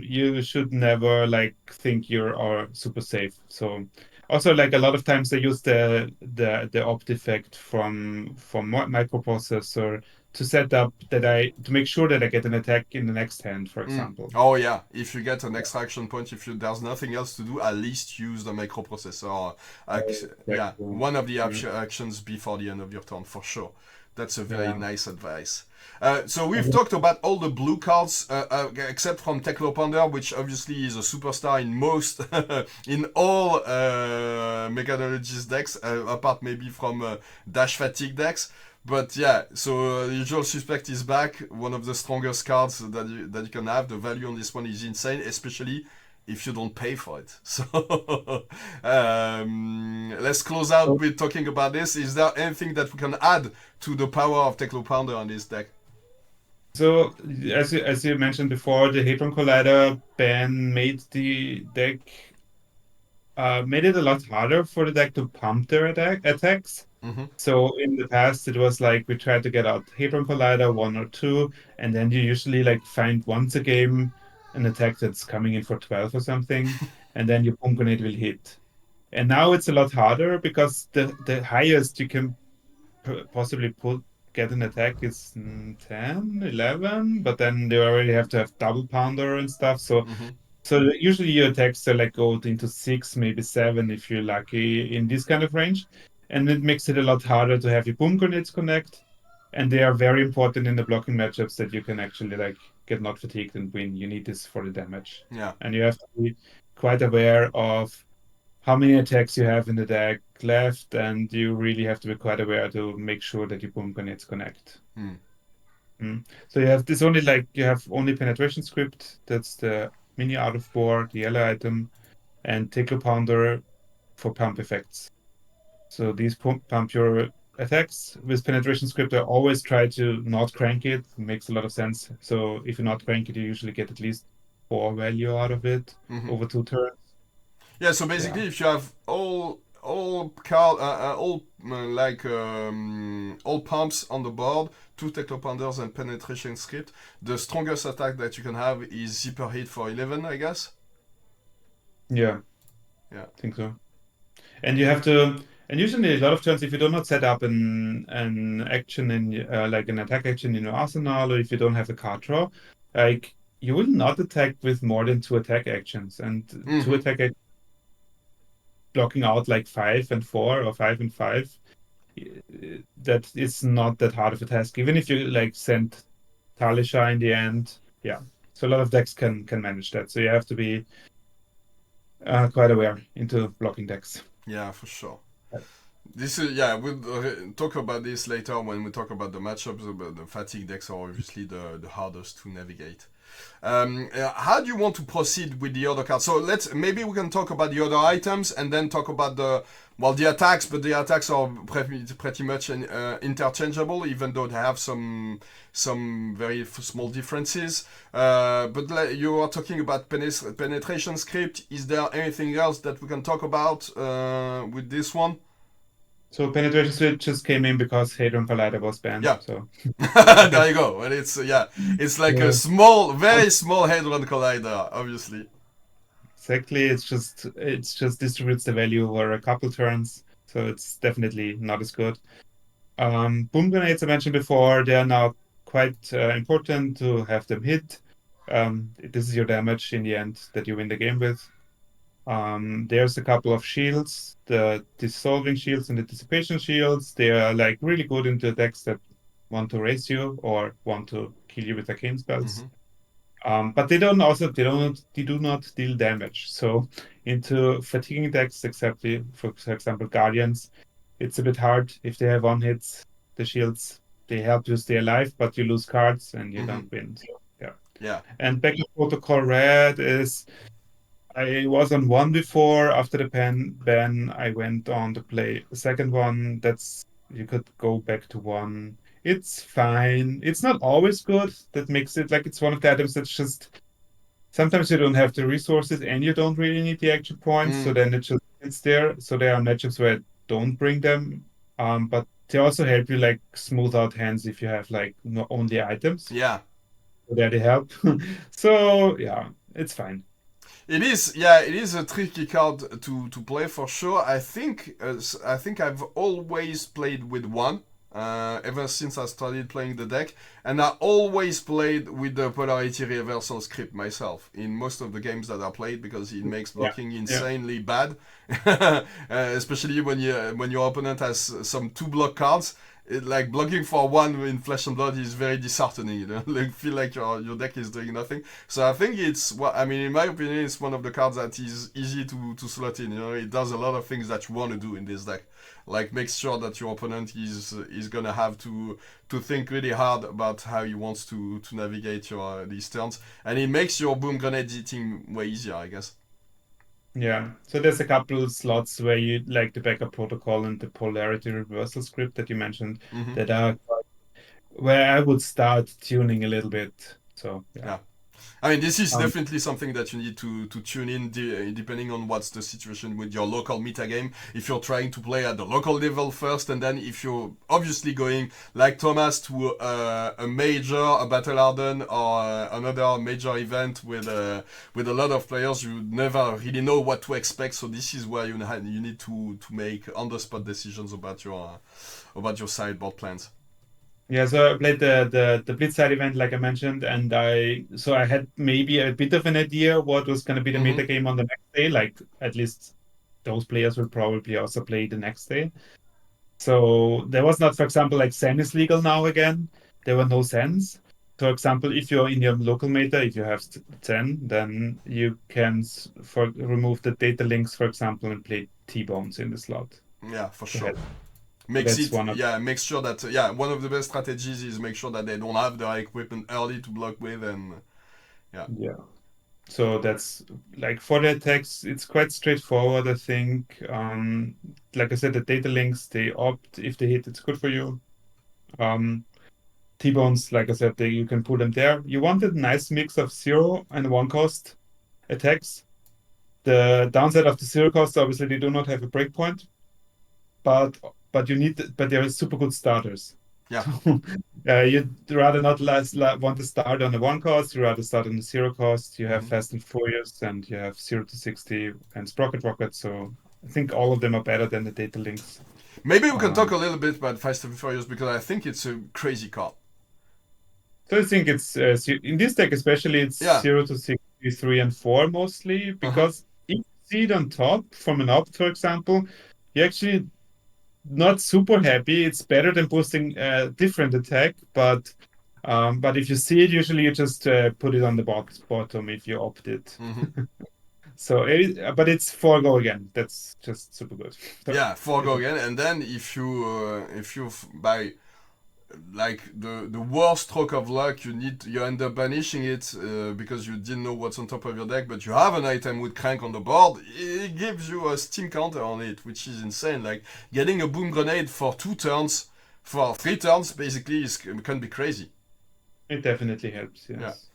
you should never like think you're are super safe. So also like a lot of times they use the opt effect from microprocessor to set up that I to make sure that I get an attack in the next hand, for Mm. example. Oh yeah, if you get an extra action point, if you there's nothing else to do, at least use the microprocessor. Exactly. Yeah, one of the Yeah. actions before the end of your turn for sure. That's a very Yeah. nice advice. So we've talked about all the blue cards, except from Tecloponder, which obviously is a superstar in most, in all Mechanologist decks, apart maybe from Dash Fatigue decks. But yeah, so Usual Suspect is back, one of the strongest cards that you can have. The value on this one is insane, especially if you don't pay for it. So let's close out with talking about this. Is there anything that we can add to the power of Teclopounder on this deck? So as you mentioned before, the Hadron Collider ban made the deck made it a lot harder for the deck to pump their attacks. Mm-hmm. So in the past, it was like we tried to get out Hadron Collider one or two, and then you usually like find once a game an attack that's coming in for 12 or something, and then your Pumpkin will hit. And now it's a lot harder because the highest you can possibly get an attack is 10, 11, but then they already have to have double pounder and stuff. So Mm-hmm. usually your attacks are like go into 6, maybe 7 if you're lucky in this kind of range. And it makes it a lot harder to have your boom grenades connect. And they are very important in the blocking matchups that you can actually like get not fatigued and win. You need this for the damage. Yeah. And you have to be quite aware of how many attacks you have in the deck left, and you really have to be quite aware to make sure that your boom grenades connect. Mm. So you have this only like you have only penetration script. That's the mini out of board, the yellow item, and tickle pounder for pump effects. So these pump your attacks with penetration script. I always try to not crank it. It makes a lot of sense. So if you not crank it, you usually get at least 4 value out of it over 2 turns. Yeah, so basically, if you have all pumps on the board, 2 Tecloponders and penetration script, the strongest attack that you can have is zipper hit for 11, I guess. Yeah, Yeah. I think so. And you have to, and usually a lot of turns, if you do not set up an action in like an attack action in your arsenal, or if you don't have a card draw, like you will not attack with more than 2 attack actions, and 2 attack blocking out like 5 and 4 or 5 and 5. That is not that hard of a task, even if you like send Talisha in the end. Yeah, so a lot of decks can manage that. So you have to be quite aware into blocking decks. Yeah, for sure. This is we'll talk about this later when we talk about the matchups. But the fatigue decks are obviously the hardest to navigate. How do you want to proceed with the other cards? So maybe we can talk about the other items and then talk about the attacks. But the attacks are pretty much interchangeable, even though they have some very small differences. But you are talking about penetration script. Is there anything else that we can talk about with this one? So penetration script just came in because Hadron Collider was banned. Yeah. So there you go. And it's like a small, very small Hadron Collider, obviously. Exactly. It's just distributes the value over a couple turns, so it's definitely not as good. Boom grenades I mentioned before, they are now quite important to have them hit. This is your damage in the end that you win the game with. There's a couple of shields, the dissolving shields and the dissipation shields. They are like really good into decks that want to race you or want to kill you with arcane spells. But they do not deal damage. So into fatiguing decks, except for example Guardians, it's a bit hard if they have 1 hits. The shields they help you stay alive, but you lose cards and you don't win. So, Yeah. And Backup Protocol Red is. I was on 1 before. After the ban, I went on to play the second one. You could go back to 1. It's fine. It's not always good. That makes it like it's one of the items that's just sometimes you don't have the resources and you don't really need the action points. So then it just sits there. So there are matchups where I don't bring them. But they also help you like smooth out hands if you have like not only items. Yeah. So there they help. So yeah, it's fine. It is a tricky card to play for sure. I think I've always played with 1 ever since I started playing the deck, and I always played with the polarity reversal script myself in most of the games that I played because it makes blocking insanely bad, especially when your opponent has some 2 block cards. like blocking for one in Flesh and Blood is very disheartening. Like feel like your deck is doing nothing. So I think it's I mean, in my opinion, it's one of the cards that is easy to slot in. It does a lot of things that you want to do in this deck. Like make sure that your opponent is gonna have to think really hard about how he wants to navigate these turns, and it makes your boom grenade hitting way easier, I guess. Yeah. So there's a couple slots where you like the backup protocol and the polarity reversal script that you mentioned Mm-hmm. that are where I would start tuning a little bit. So yeah. Yeah. I mean, this is Um, definitely something that you need to tune in depending on what's the situation with your local meta game. If you're trying to play at the local level first, and then if you're obviously going like Thomas to a major, a battle harden, or another major event with a lot of players, you never really know what to expect. So this is where you need to make on the spot decisions about your sideboard plans. yeah, so I played the Blitz side event like I mentioned, and I had maybe a bit of an idea what was going to be the Mm-hmm. meta game on the next day. Like at least those players will probably also play the next day. So there was not, for example, like Zen is legal now again. There were no Zens. For example, if you're in your local meta, if you have Zen, then you can remove the data links, for example, and play T-bones in the slot. Yeah, for So sure. Makes that's it, one of yeah, makes sure that, one of the best strategies is make sure that they don't have their equipment early to block with, and yeah. yeah. So that's like for the attacks, it's quite straightforward, I think. Like I said, the data links, they opt if they hit, it's good for you. Um, T-bones, like I said, you can put them there. You wanted a nice mix of 0 and 1 cost attacks. The downside of the 0 cost, obviously, they do not have a breakpoint, but but they're super good starters. Yeah. So you'd rather not want to start on a 1 cost. You rather start on the 0 cost. You have Mm-hmm. Fast and Furious, and you have 0 to 60 and Sprocket Rocket. So I think all of them are better than the data links. Maybe we can talk Um, a little bit about Fast and Furious because I think it's a crazy card. So I think it's in this deck especially it's Yeah. 0 to 63 and 4 mostly Uh huh. because if you see it on top from an opt, for example, you're actually not super happy. It's better than boosting a different attack, but if you see it, usually you just put it on the bottom if you opt it. Mm-hmm. So but it's 4 go again. That's just super good. So Yeah, four it's go again, and then if you by like the worst stroke of luck, you end up banishing it because you didn't know what's on top of your deck, but you have an item with Crank on the board. It gives you a steam counter on it, which is insane. Like getting a boom grenade for 2 turns, for 3 turns, basically can be crazy. it definitely helps. Yeah. Yes.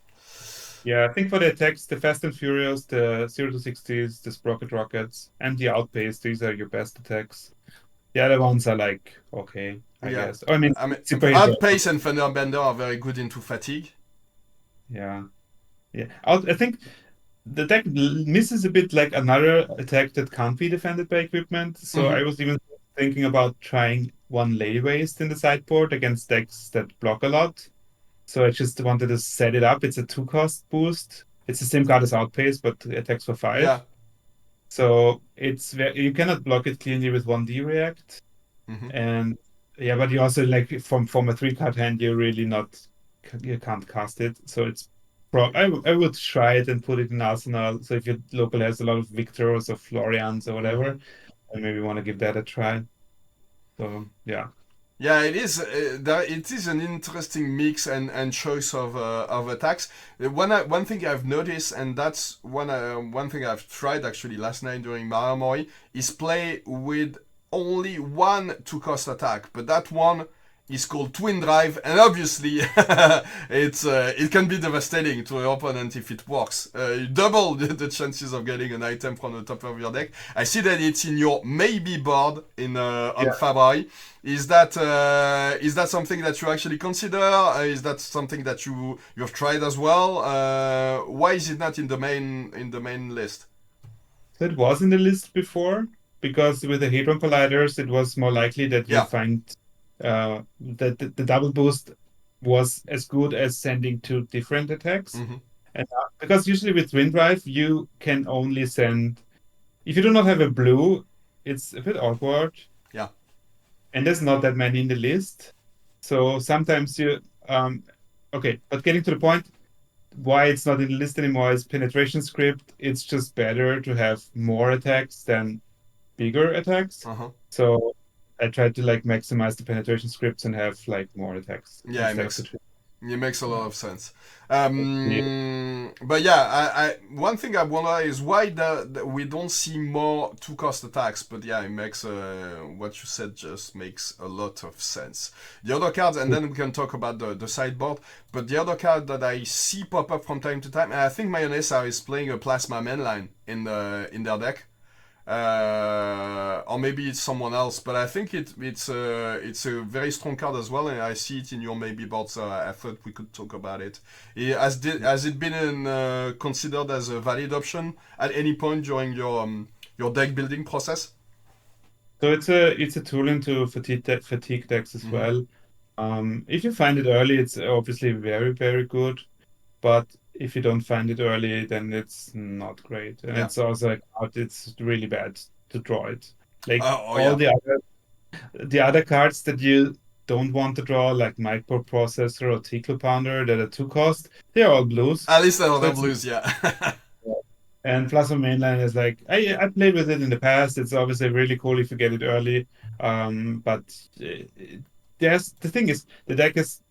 Yeah, I think for the attacks, the Fast and Furious, the 0 to 60s, the Sprocket Rockets, and the Outpace, these are your best attacks. The other ones are like, okay, I Yeah. guess. I mean, I mean, super hero. Outpace and Thunderbender are very good into fatigue. Yeah. Yeah. I think the deck misses a bit like another attack that can't be defended by equipment. So Mm-hmm. I was even thinking about trying one lay waste in the sideboard against decks that block a lot. So I just wanted to set it up. It's a 2 cost boost. It's the same card as Outpace, but attacks for Yeah. 5. So you cannot block it cleanly with 1D react. Mm-hmm. And yeah, but you also like from a 3 card hand, you're really not you can't cast it. So it's I would try it and put it in Arsenal. So if your local has a lot of Victors or Florians or Mm-hmm. whatever, I maybe want to give that a try. So yeah. Yeah, it is. It is an interesting mix and choice of attacks. One thing I've noticed, and that's one thing I've tried actually last night during Maramori, is play with only one 2 cost attack, but that one is called Twin Drive, and obviously it can be devastating to your opponent if it works. You double the chances of getting an item from the top of your deck. I see that it's in your maybe board in on Yeah. February. Is that something that you actually consider? Is that something that you've tried as well? Why is it not in the main list? So it was in the list before because with the Hadron Colliders, it was more likely that you Yeah. find that the double boost was as good as sending 2 different attacks. Mm-hmm. And because usually with Wind Drive, you can only send, if you do not have a blue, it's a bit awkward. Yeah. and there's not that many in the list. So sometimes okay, but getting to the point, why it's not in the list anymore is penetration script. It's just better to have more attacks than bigger attacks. Uh-huh. So I try to like maximize the penetration scripts and have like more attacks Yeah, instead of the two. it makes a Yeah. lot of sense. Yeah. But yeah, one thing I wonder is why we don't see more two cost attacks. But yeah, it makes what you said just makes a lot of sense. The other cards, and then we can talk about the sideboard. But the other card that I see pop up from time to time, and I think Mayonesa is playing a Plasma mainline in their deck. Or maybe it's someone else, but I think it's a very strong card as well, and I see it in your maybe board, so I thought we could talk about it. Has it been considered as a valid option at any point during your deck building process? So it's a tool into fatigue decks as Mm-hmm. well. If you find it early, it's obviously very, very good. But if you don't find it early, then it's not great. And Yeah. it's also like it's really bad to draw it. Like Oh all yeah. the other cards that you don't want to draw, like microprocessor or tickle pounder that are two cost, they're all blues. At least So another it's blues. Yeah. and Plasma Mainline is like I played with it in the past. It's obviously really cool if you get it early. But there's the thing is the deck is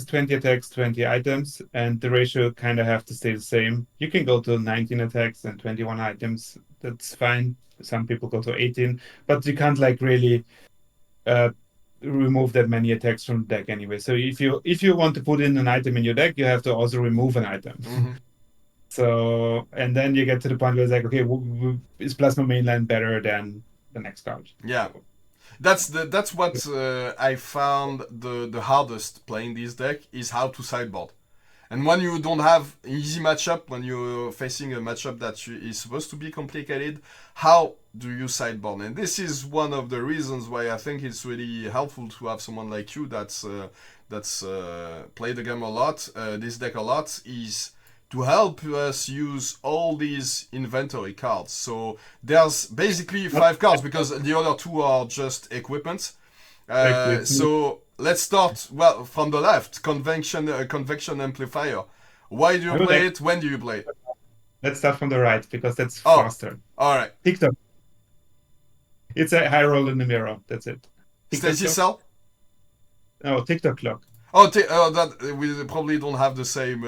20 attacks, 20 items, and the ratio kind of have to stay the same. You can go to 19 attacks and 21 items. That's fine. Some people go to 18, but you can't like really uh, remove that many attacks from the deck anyway. So if you want to put in an item in your deck, you have to also remove an item. hmm So and then you get to the point where it's like, okay, is Plasma Mainline better than the next card? Yeah. So, That's what I found the hardest playing this deck is how to sideboard. And when you don't have an easy matchup, when you're facing a matchup that is supposed to be complicated, how do you sideboard? And this is one of the reasons why I think it's really helpful to have someone like you that's played the game a lot, this deck a lot, is to help us use all these inventory cards. So there's basically not 5 cards because the other 2 are just equipment. equipment. So let's start well from the left. Convection amplifier. Why do I you would play like it? When do you play it? let's start from the right because that's Oh, faster. all right. TikTok. It's a high roll in the mirror. That's it. TikTok Stacy clock. cell. No, TikTok clock. Oh, that we probably don't have the same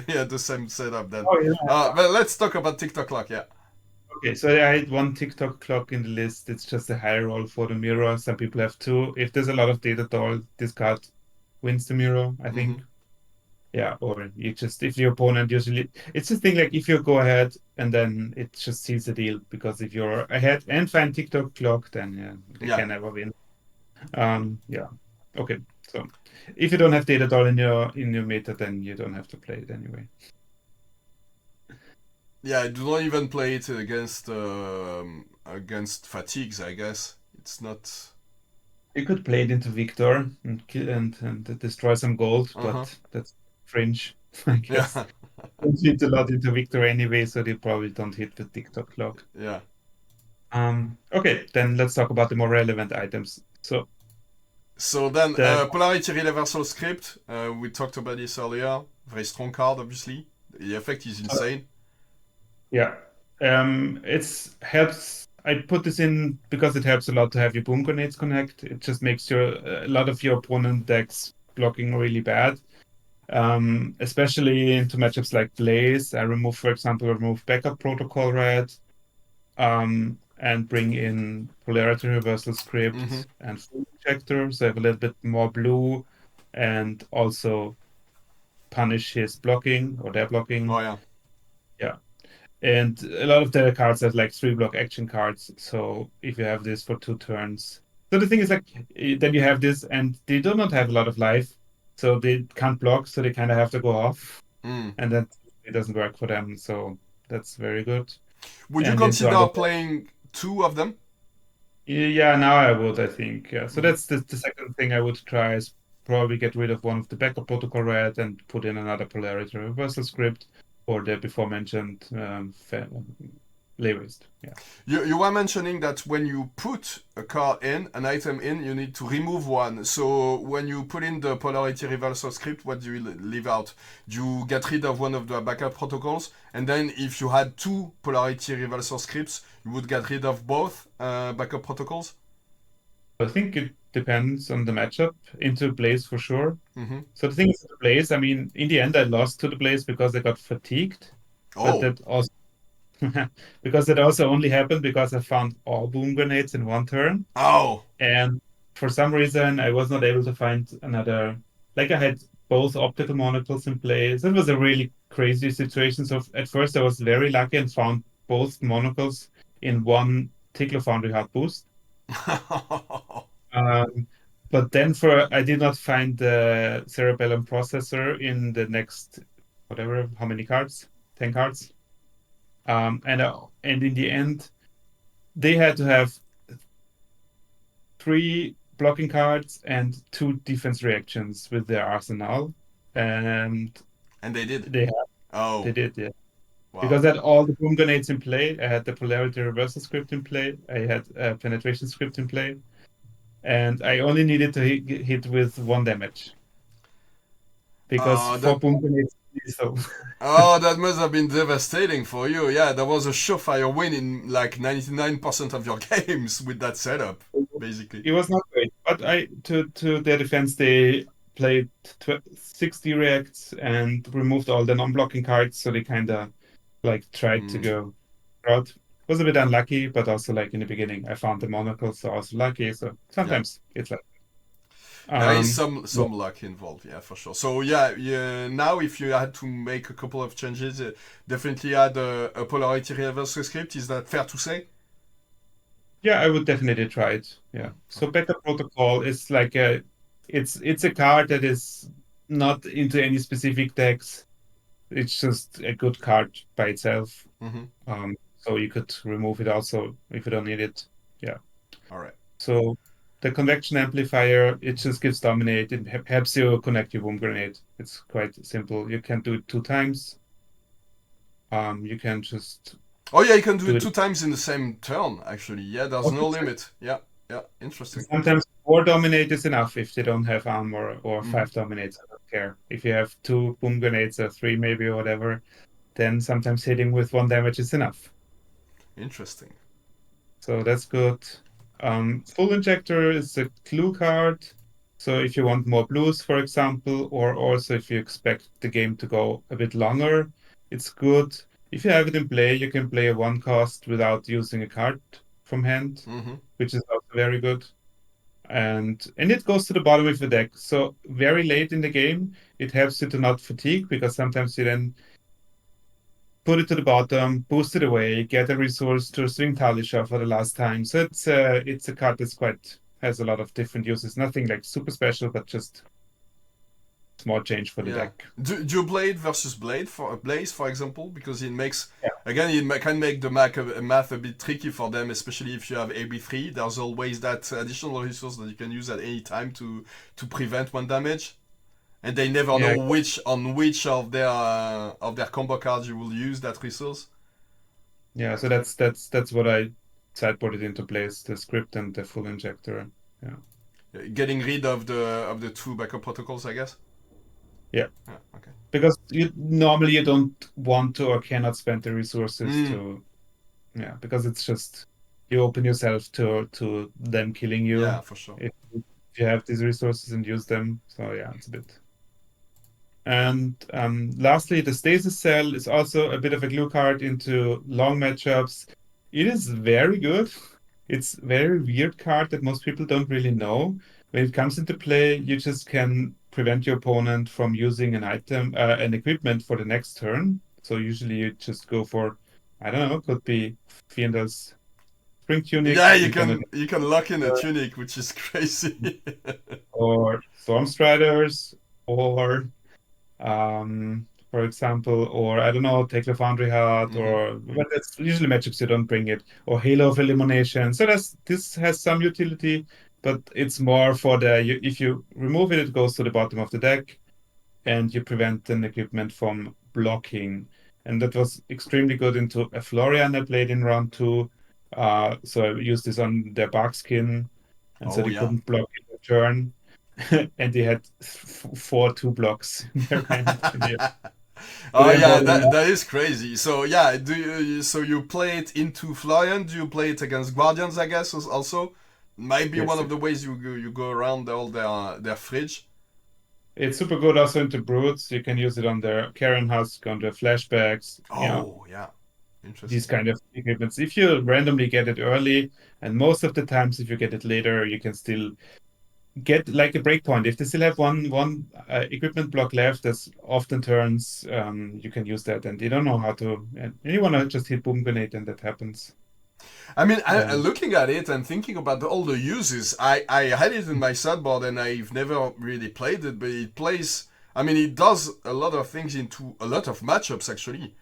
yeah the same setup then. Oh yeah. But let's talk about TikTok clock. Yeah. Okay, so I had one TikTok clock in the list. It's just a high roll for the mirror. Some people have two. If there's a lot of data doll, this card wins the mirror, I Mm-hmm. think. Yeah, or you just if your opponent usually it's the thing like if you go ahead and then it just seals the deal because if you're ahead and find TikTok clock, then yeah, they Yeah. can never win. Yeah. Okay. So if you don't have data doll in your meta, then you don't have to play it anyway. Yeah. I do not even play it against fatigues. I guess it's not. You could play it into Victor and kill and destroy some gold, Uh huh. but that's fringe, I guess. Yeah. Don't hit a lot into Victor anyway, so they probably don't hit the TikTok clock. Yeah. Okay, then let's talk about the more relevant items. So So then, the Polarity Reversal Script, we talked about this earlier. Very strong card, obviously. The effect is insane. yeah, it's helps. I put this in because it helps a lot to have your boom grenades connect. It just makes a lot of your opponent decks blocking really bad. Especially into matchups like Blaze. For example, remove backup protocol red, and bring in polarity reversal Mm-hmm. script and full injector, so I have a little bit more blue, and also punish his blocking or their blocking. Oh, yeah. Yeah. And a lot of the cards have like 3 block action cards. So if you have this for 2 turns. So the thing is like then you have this and they do not have a lot of life. So they can't block, so they kind of have to go off. Mm. And that it doesn't work for them. So that's very good. Would you And into other consider playing 2 of them? yeah, now I would, I think. Yeah. So Mm-hmm. that's the second thing I would try is probably get rid of one of the backup protocol red and put in another polarity reversal script or the before mentioned lay waste. Yeah. You were mentioning that when you put a card in, an item in, you need to remove one. So when you put in the polarity reversal script, what do you leave out? Do you get rid of one of the backup protocols? And then if you had two polarity reversal scripts, you would get rid of both backup protocols? I think it depends on the matchup. Into Blaze for sure. Mm-hmm. So the thing is, the Blaze, I mean, in the end, I lost to the Blaze because I got fatigued. But Oh. that also, because it also only happened because I found all boom grenades in one turn. Oh. And for some reason, I was not able to find another. Like I had both optical monocles in place. It was a really crazy situation. So at first, I was very lucky and found both monocles in one Tickler Foundry hard boost. Um, but then for I did not find the cerebellum processor in the next whatever how many cards 10 cards and in the end they had to have three blocking cards and two defense reactions with their arsenal and And they did. they Oh. they did, yeah, Wow. because I had all the boom grenades in play. I had the polarity reversal script in play. I had a penetration script in play, and I only needed to hit with one damage because Oh, that four boom grenades is so. Oh, that must have been devastating for you. Yeah, that was a surefire win in like 99% of your games with that setup, basically. It was not great, but I to their defense, they played 60 reacts and removed all the non-blocking cards, so they kind of like tried to Mm. go route. Was a bit unlucky, but also like in the beginning, I found the monocle, so I was lucky. So Yeah. sometimes it's like There is yeah. some luck involved, yeah, for sure. So yeah, yeah, now if you had to make a couple of changes, definitely add a polarity reversal script. Is that fair to say? Yeah, I would definitely try it. Mm, Yeah. So okay. Backup Protocol is like it's a card that is not into any specific decks. It's just a good card by itself. Mm-hmm. So you could remove it also if you don't need it. Yeah. All right. So the convection amplifier, it just gives dominate. It helps you connect your boom grenade. It's quite simple. You can do it two times. You can just Oh yeah, you can do do it it. two times in the same turn. Actually, yeah, there's no limit. Yeah, yeah, interesting. Sometimes four dominate is enough if they don't have armor, or Mm-hmm. five dominates. I don't care. If you have two boom grenades or three maybe or whatever, then sometimes hitting with one damage is enough. Interesting. So that's good. Full injector is a clue card. So if you want more blues, for example, or also if you expect the game to go a bit longer, it's good. If you have it in play, you can play a one cost without using a card from hand, Mm-hmm. which is also very good. And it goes to the bottom of the deck. So very late in the game, it helps you to not fatigue because sometimes you then put it to the bottom, boost it away, get a resource to swing Talisha for the last time. So it's a card that's quite has a lot of different uses. Nothing like super special, but just small change for the Yeah. deck. Do Blade versus Blade for Blaze, for example, because it makes Yeah. again can make the math a bit tricky for them, especially if you have AB3. There's always that additional resource that you can use at any time to prevent one damage, and they never know Yeah, which of their combo cards you will use that resource. yeah. So that's what I sideboarded into place, the script and the full injector. Yeah. Getting rid of the two backup protocols, I guess. Yeah. Yeah. Okay. Because you normally you don't want to or cannot spend the resources Mm, to, yeah, because it's just you open yourself to them killing yeah, you for sure. if you have these resources and use them. So yeah, it's a bit. And lastly, the stasis cell is also a bit of a glue card into long matchups. It is very good. It's a very weird card that most people don't really know. When it comes into play, you just can prevent your opponent from using an item, an equipment for the next turn. So usually you just go for, I don't know, could be Fiendel's Spring Tunic. Yeah, You're gonna you can lock in a tunic, which is crazy. or Storm Striders, or for example, or I don't know, take the Foundry Heart, Hmm. or but that's usually matchups you don't bring it, or Halo of Elimination. So this has some utility, but it's more for if you remove it, it goes to the bottom of the deck, and you prevent an equipment from blocking. and that was extremely good into a Florian I played in round two. So I used this on their bark skin, and so Oh they yeah. couldn't block in the turn. And they had four 2 blocks in their hand. So Oh they yeah, embodied that is crazy. So yeah, so you play it into Florian? Do you play it against Guardians? I guess also might be one yes, of the ways you go around all their fridge. it's super good also into brutes. You can use it on their Karen Husk, on their flashbacks, Oh yeah, these interesting. kind of equipments. If you randomly get it early, and most of the times if you get it later, you can still get like a breakpoint. If they still have one equipment block left, there's often turns you can use that, and you don't know how to. And you want to just hit boom grenade, and that happens. I mean, Um, looking at it and thinking about all the uses, I had it in my sideboard and I've never really played it, but it plays. I mean, it does a lot of things into a lot of matchups actually.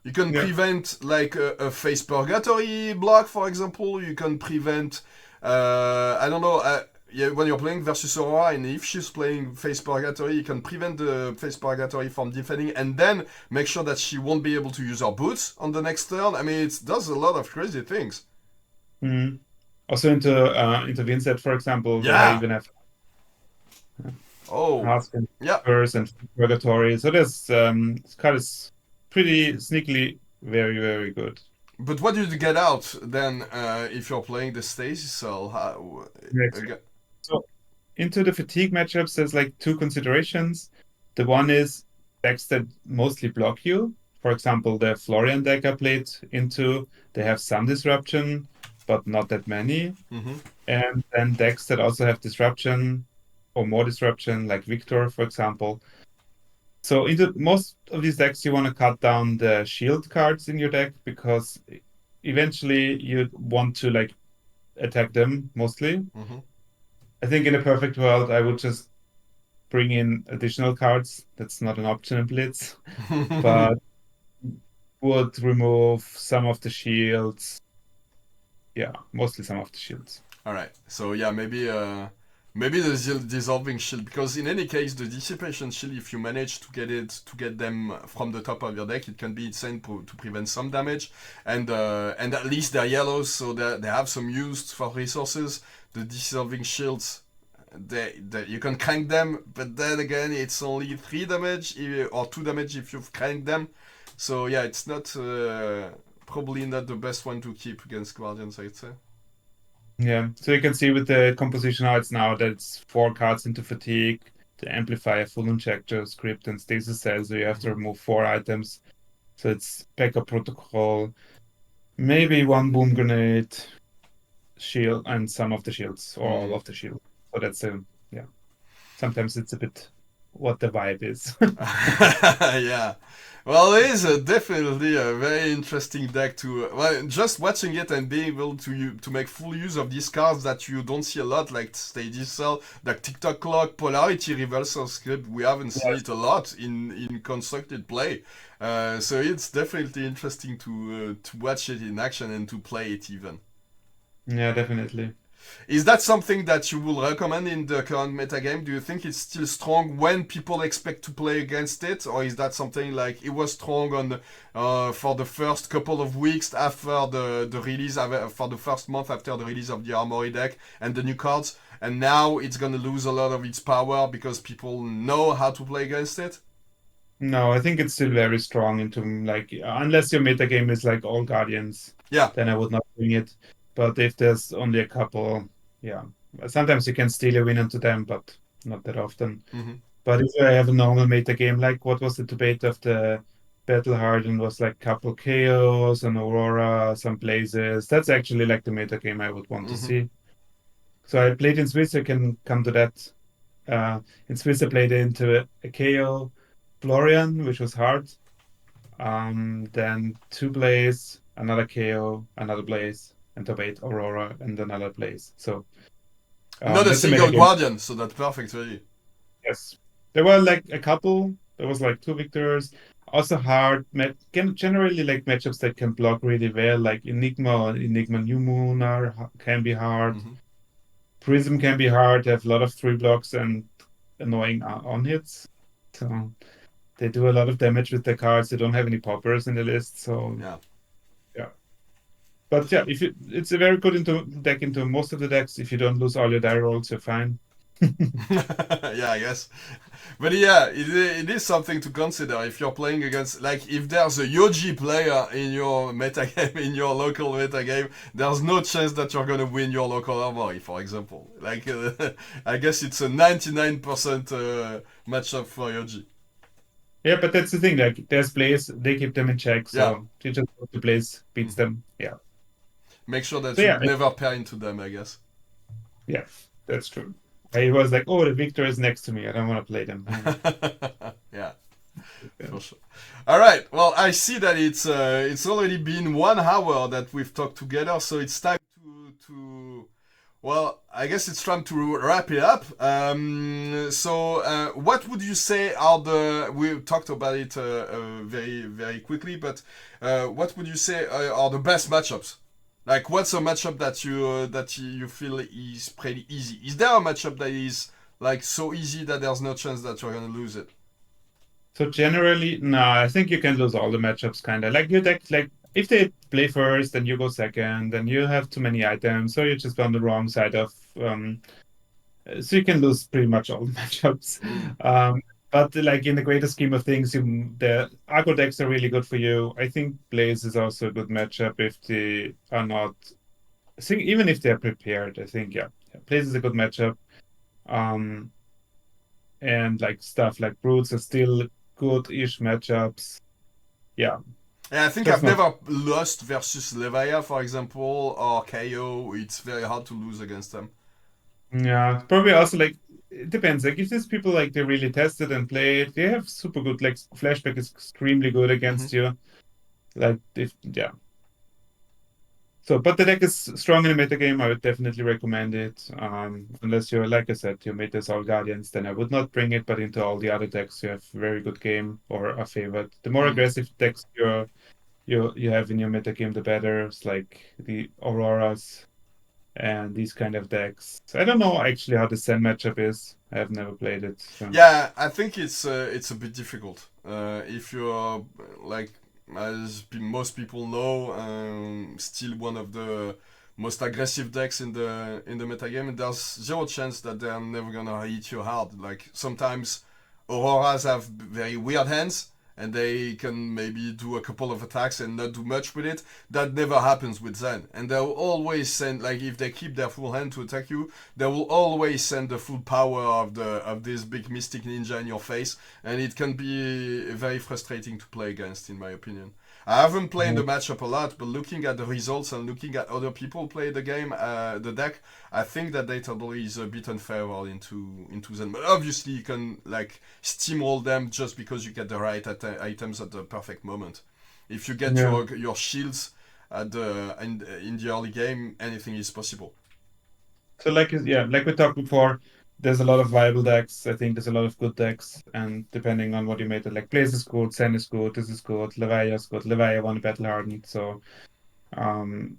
You can yeah, prevent like a face purgatory block, for example. You can prevent, I don't know, yeah, when you're playing versus Aurora, and if she's playing face purgatory, you can prevent the face purgatory from defending, and then make sure that she won't be able to use her boots on the next turn. I mean, it does a lot of crazy things. mm. Also into Vinset, for example, they Yeah. even have Oh. Husk and Yeah. Curse and Purgatory. So there's this card is pretty sneakily very good. But what do you get out then if you're playing the stasis cell? How, Next. again? So into the fatigue matchups, there's like two considerations. The one is decks that mostly block you. For example, the Florian deck I played into, they have some disruption, but not that many. Mm-hmm. And then decks that also have disruption or more disruption, like Victor, for example. So into most of these decks, you want to cut down the shield cards in your deck because eventually you want to like attack them mostly. Mm-hmm. I think in a perfect world, I would just bring in additional cards. That's not an option in Blitz, but would remove some of the shields. Yeah, mostly some of the shields. All right. So yeah, maybe the dissolving shield, because in any case the dissipation shield, if you manage to get them from the top of your deck, it can be insane to prevent some damage, and at least they're yellows, so they have some use for resources. The dissolving shields. You can crank them, but then again, it's only 3 damage or 2 damage if you've cranked them. So yeah, it's not probably not the best one to keep against Guardians, I'd say. Yeah, so you can see with the composition how it's now that it's 4 cards into fatigue to amplify a full injector, script, and stasis cell. So you have to Mm-hmm. remove 4 items. So it's backup protocol, maybe one boom grenade, shield, and some of the shields or all Mm-hmm. of the shield. So that's yeah. Sometimes it's a bit what the vibe is. Yeah. Well, it is definitely a very interesting deck to. Well, just watching it and being able to make full use of these cards that you don't see a lot, like Steady Cell, like TikTok Clock, Polarity Reversal Script. We haven't seen Yes. it a lot in constructed play. So it's definitely interesting to watch it in action and to play it even. Yeah, definitely. Is that something that you will recommend in the current metagame? Do you think it's still strong when people expect to play against it, or is that something like it was strong on for the first couple of weeks after the release for the first month after the release of the Armory deck and the new cards, and now it's gonna lose a lot of its power because people know how to play against it? No, I think it's still very strong into like unless your metagame is like all guardians, Yeah. then I would not bring it. But if there's only a couple, yeah. Sometimes you can steal a win into them, but not that often. Mm-hmm. But if I have a normal metagame, like what was the debate of the Battle Hardened was like couple chaos and Aurora, some blazes. That's actually like the metagame I would want to Mm-hmm. see. So I played in Swiss, I can come to that. In Swiss, I played into a KO Florian, which was hard. Then 2 Blaze, another KO, another Blaze, and top 8 Aurora, and another Blaze. So Not a that's a single metagame. guardian, so that's perfect really. Yes. There were like a couple. There was like 2 victors. Also hard. Generally like matchups that can block really well, like Enigma or Enigma New Moon can be hard. Mm-hmm. Prism can be hard. They have a lot of 3 blocks and annoying on hits. So. they do a lot of damage with their cards. They don't have any poppers in the list, so Yeah. yeah. But yeah, if you, it's a very good into deck into most of the decks. If you don't lose all your die rolls, you're fine. Yeah, I guess. But yeah, it is something to consider if you're playing against, like, if there's a Yoji player in your metagame, in your local metagame, there's no chance that you're gonna win your local armory, for example. Like, I guess it's a 99% matchup for Yoji. Yeah, but that's the thing. Like, there's plays, they keep them in check, Yeah, so you just hope the plays beats them. Yeah. make sure that So you yeah, never pair into them, I guess. yeah, that's true. I was like, oh, the victor is next to me. I don't want to play them. Yeah. Yeah. For sure. All right. Well, I see that it's already been 1 hour that we've talked together, so it's time to well, I guess it's time to wrap it up. So, what would you say are the we talked about it very very quickly, but what would you say are the best matchups? Like, what's a matchup that you feel is pretty easy? Is there a matchup that is like so easy that there's no chance that you're gonna lose it? So generally, no, I think you can lose all the matchups, kind of. Like your deck, like if they play first, then you go second, then you have too many items, so you're just on the wrong side of. So you can lose pretty much all the matchups. Mm. But like in the greater scheme of things, the Argo decks are really good for you. I think Blaze is also a good matchup if they are not. I think even if they're prepared, I think yeah, Blaze is a good matchup. Um, and like stuff like Brutes are still good-ish matchups. Yeah, Yeah, I think just I've not. never lost versus Levaya, for example, or KO. It's very hard to lose against them. Yeah, probably also like it depends. Like if these people like they really tested and played, they have super good like flashback is extremely good Hmm. against you. Like if yeah. So, but the deck is strong in the metagame. I would definitely recommend it. Unless you're like I said, you made this all guardians, then I would not bring it. But into all the other decks, you have very good game or a favorite. The more Mm. aggressive decks you have in your metagame, the better. It's like the Auroras and these kind of decks. I don't know actually how the Zen matchup is. I have never played it. So. Yeah, I think it's a bit difficult. If you're like as most people know, still one of the most aggressive decks in the metagame. There's zero chance that they're never gonna hit you hard. Like sometimes Auroras have very weird hands and they can maybe do a couple of attacks and not do much with it. That never happens with Zen. And they'll always send, like, if they keep their full hand to attack you, they will always send the full power of this big mystic ninja in your face, and it can be very frustrating to play against, in my opinion. I haven't played the matchup a lot, but looking at the results and looking at other people play the game, the deck, I think that data is a bit unfavorable into Zen. But obviously, you can like steamroll them just because you get the right items at the perfect moment. If you get Yeah. your shields at in the early game, anything is possible. So like yeah, like we talked before, there's a lot of viable decks. I think there's a lot of good decks, and depending on what you made it, like Blaze is good, Sen is good, this is good, Levaya is good. Levaya won Battle Hardened, so um,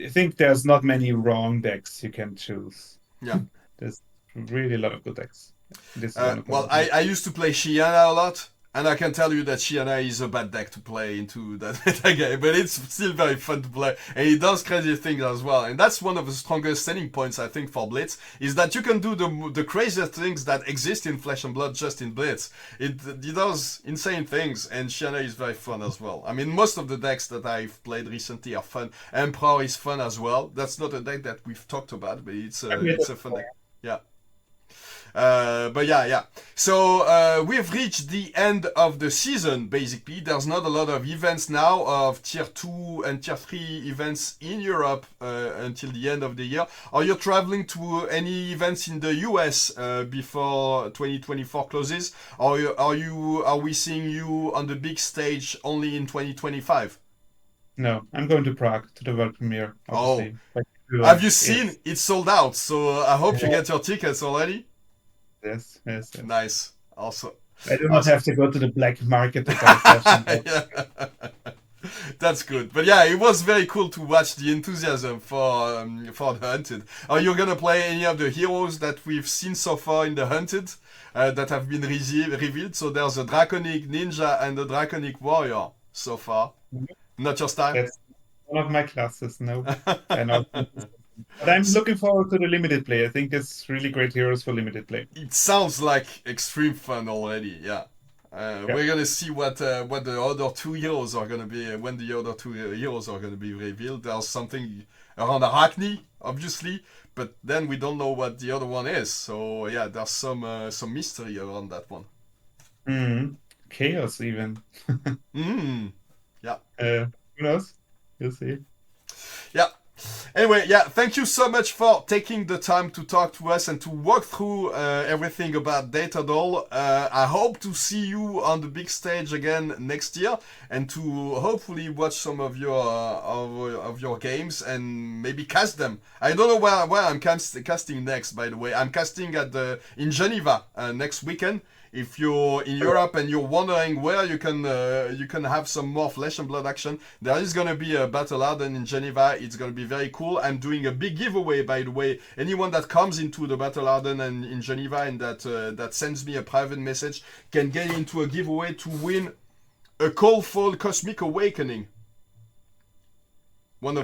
I think there's not many wrong decks you can choose. Yeah. There's really a lot of good decks. This is one of Well, them. I used to play Shiana a lot, and I can tell you that Shiana is a bad deck to play into that meta game, but it's still very fun to play, and it does crazy things as well. And that's one of the strongest selling points, I think, for Blitz, is that you can do the craziest things that exist in Flesh and Blood just in Blitz. It does insane things, and Shiana is very fun as well. I mean, most of the decks that I've played recently are fun. Emperor is fun as well. That's not a deck that we've talked about, but it's a fun deck. Yeah. But yeah. So we've reached the end of the season. Basically, there's not a lot of events now of tier 2 and tier 3 events in Europe until the end of the year. Are you traveling to any events in the US before 2024 closes? Or are we seeing you on the big stage only in 2025? No, I'm going to Prague to the world premiere, Oh, obviously. Like have you everyone seen? is. It's sold out. So I hope you Yeah. get your tickets already. Yes, yes, yes. Nice. Also, I do not awesome. have to go to the black market to buy flesh and blood. Yeah. That's good. But yeah, it was very cool to watch the enthusiasm for the Hunted. Are you gonna play any of the heroes that we've seen so far in the Hunted? that have been revealed. So there's a Draconic Ninja and a Draconic Warrior so far. Not your style? That's one of my classes, no. And also, but I'm looking forward to the limited play. I think it's really great heroes for limited play. It sounds like extreme fun already, yeah. We're gonna see what the other two heroes are gonna be when the other two heroes are gonna be revealed. There's something around Arachne, obviously, but then we don't know what the other one is. So yeah, there's some mystery around that one. Chaos even. Yeah. Who knows? You'll see. Yeah. Anyway, yeah, thank you so much for taking the time to talk to us and to walk through everything about Datadol. I hope to see you on the big stage again next year and to hopefully watch some of your games and maybe cast them. I don't know where I'm casting next, by the way. I'm casting in Geneva next weekend. If you're in Europe and you're wondering where you can have some more flesh and blood action, there is gonna be a Battle Harden in Geneva. It's gonna be very cool. I'm doing a big giveaway, by the way. Anyone that comes into the Battle Harden and in Geneva and that sends me a private message can get into a giveaway to win a Coldfall Cosmic Awakening. One of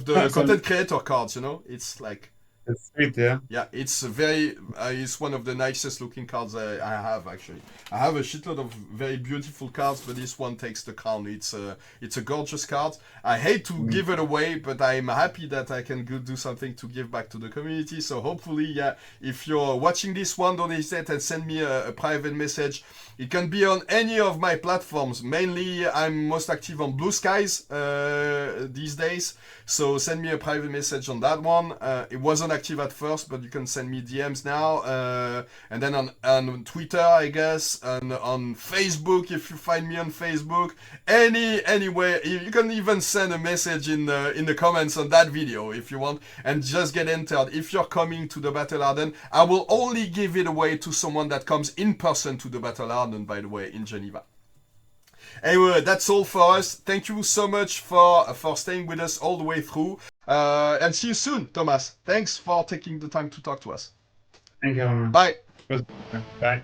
the content creator cards. You know, it's like. It's sweet, yeah. Yeah, it's it's one of the nicest looking cards I have actually. I have a shitload of very beautiful cards, but this one takes the crown. It's a gorgeous card. I hate to give it away, but I'm happy that I can do something to give back to the community. So hopefully, yeah, if you're watching this one, don't hesitate and send me a private message. It can be on any of my platforms. Mainly, I'm most active on Blue Skies these days. So send me a private message on that one. It wasn't active at first, but you can send me DMs now. And then on Twitter, I guess, and on Facebook, if you find me on Facebook. Anyway, you can even send a message in the comments on that video if you want, and just get entered. If you're coming to the Battle Harden, I will only give it away to someone that comes in person to the Battle Harden, by the way, in Geneva. Anyway, that's all for us. Thank you so much for staying with us all the way through. And see you soon, Thomas. Thanks for taking the time to talk to us. Thank you. Bye. Bye.